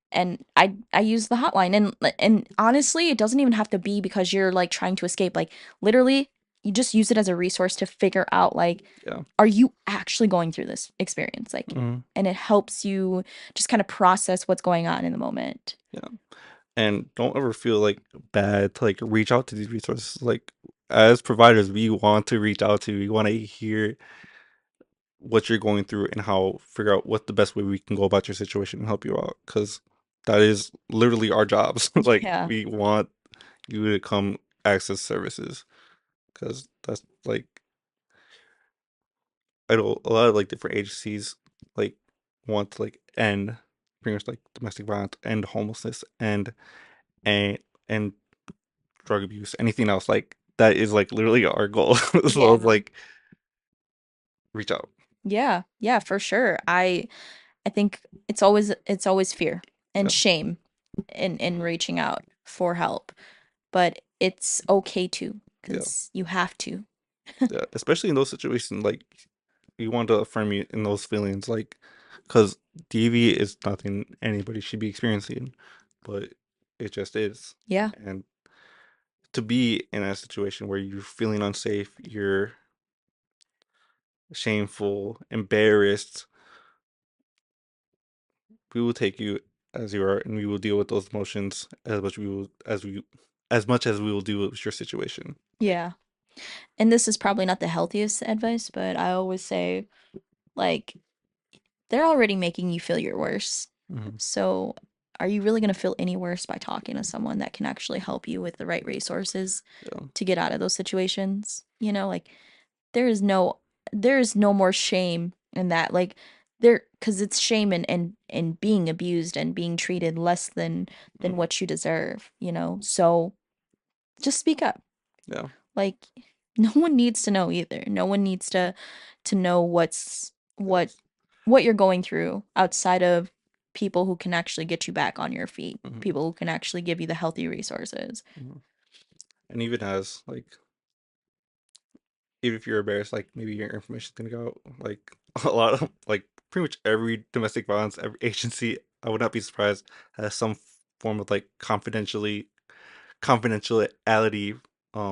And I use the hotline, and honestly, it doesn't even have to be because you're like trying to escape. Like literally, you just use it as a resource to figure out like,
Yeah.
are you actually going through this experience? Like,
Mhm.
and it helps you just kind of process what's going on in the moment.
Yeah. And don't ever feel like bad to like reach out to these resources. Like as providers, we want to reach out to you. We want to hear what you're going through and how figure out what the best way we can go about your situation and help you out. Because that is literally our jobs. Like
Yeah.
we want you to come access services. Because that's like I know a lot of like different agencies like want to like end pretty much like domestic violence, end homelessness, and drug abuse, anything else like that is like literally our goal. So it's
Yeah.
like reach out.
Yeah. Yeah, for sure. I think it's always fear and
Yeah,
shame in reaching out for help, but it's okay to
yeah,
because you have to.
yeah. Especially in those situations, like you want to affirm you in those feelings, like because DV is nothing anybody should be experiencing, but it just is.
Yeah.
And to be in a situation where you're feeling unsafe, you're shameful, embarrassed, we will take you as you are, and we will deal with those emotions as much as we will deal with your situation.
Yeah. And this is probably not the healthiest advice, but I always say, like, they're already making you feel your worst.
Hmm.
So, are you really going to feel any worse by talking to someone that can actually help you with the right resources
Yeah,
to get out of those situations? Like there is no there is no more shame in that. Like cuz it's shame in being abused and being treated less than
mhm,
what you deserve. So, just speak up.
yeah,
Like, no one needs to know either. No one needs to know what
yes,
what you're going through outside of people who can actually get you back on your feet.
hmm,
People who can actually give you the healthy resources.
hmm. And even as like, even if you're embarrassed, like maybe your information's gonna go out. Like a lot of like pretty much every domestic violence every agency, I would not be surprised, has some form of like confidentiality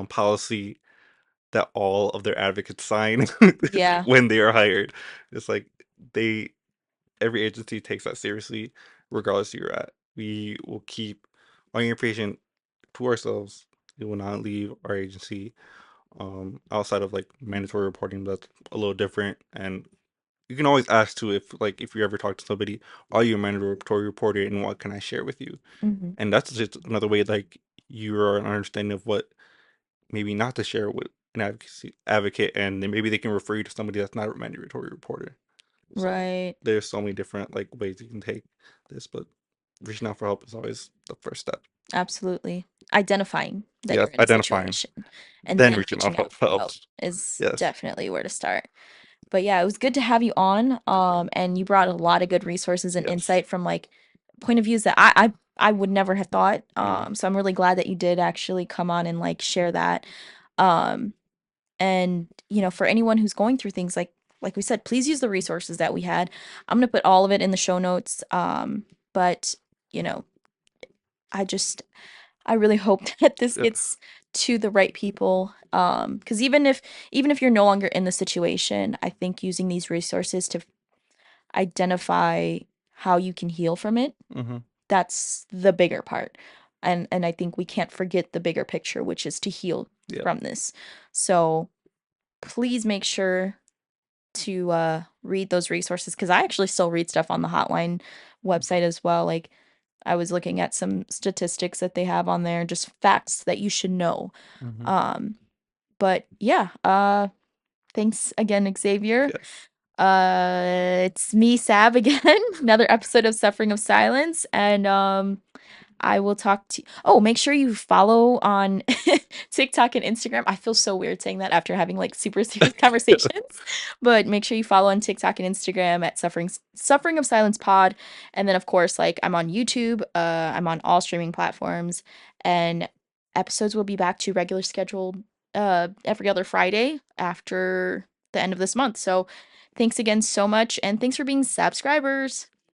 policy that all of their advocates sign
Yeah.
when they are hired. It's like they every agency takes that seriously, regardless of where you're at. We will keep all your information to ourselves. We will not leave our agency. Outside of like mandatory reporting, that's a little different. And you can always ask too if you ever talk to somebody, are you a mandatory reporter and what can I share with you?
Mhm.
And that's just another way like you are an understanding of what maybe not to share with an advocate, and then maybe they can refer you to somebody that's not a mandatory reporter. So
Right.
there's so many different like ways you can take this, but reaching out for help is always the first step.
Absolutely. Identifying that
Yes,
you're in a
identifying,
situation and
then
then
reaching out
reaching out
for
for
help.
help is
Yes,
definitely where to start. But yeah, it was good to have you on. And you brought a lot of good resources and
yes,
insight from like point of views that I would never have thought.
Yeah.
So I'm really glad that you did actually come on and like share that. Um, and for anyone who's going through things like we said, please use the resources that we had. I'm gonna put all of it in the show notes. But you know, I just I really hope that this
Yeah.
gets to the right people. Because even if you're no longer in the situation, I think using these resources to identify how you can heal from it,
Mm-hmm.
that's the bigger part. And I think we can't forget the bigger picture, which is to heal
Yeah.
from this. So please make sure to read those resources because I actually still read stuff on the hotline website as well. Like I was looking at some statistics that they have on there, just facts that you should know.
Mm-hmm.
Um, but yeah, thanks again, Xavier.
Yes.
It's me, Sab, again. Another episode of Suffering of Silence, and I will talk to Oh, make sure you follow on TikTok and Instagram. I feel so weird saying that after having like super serious conversations. But make sure you follow on TikTok and Instagram at Suffering of Silence Pod. And then of course, like I'm on YouTube, I'm on all streaming platforms, and episodes will be back to regular scheduled every other Friday after the end of this month. So thanks again so much, and thanks for being subscribers.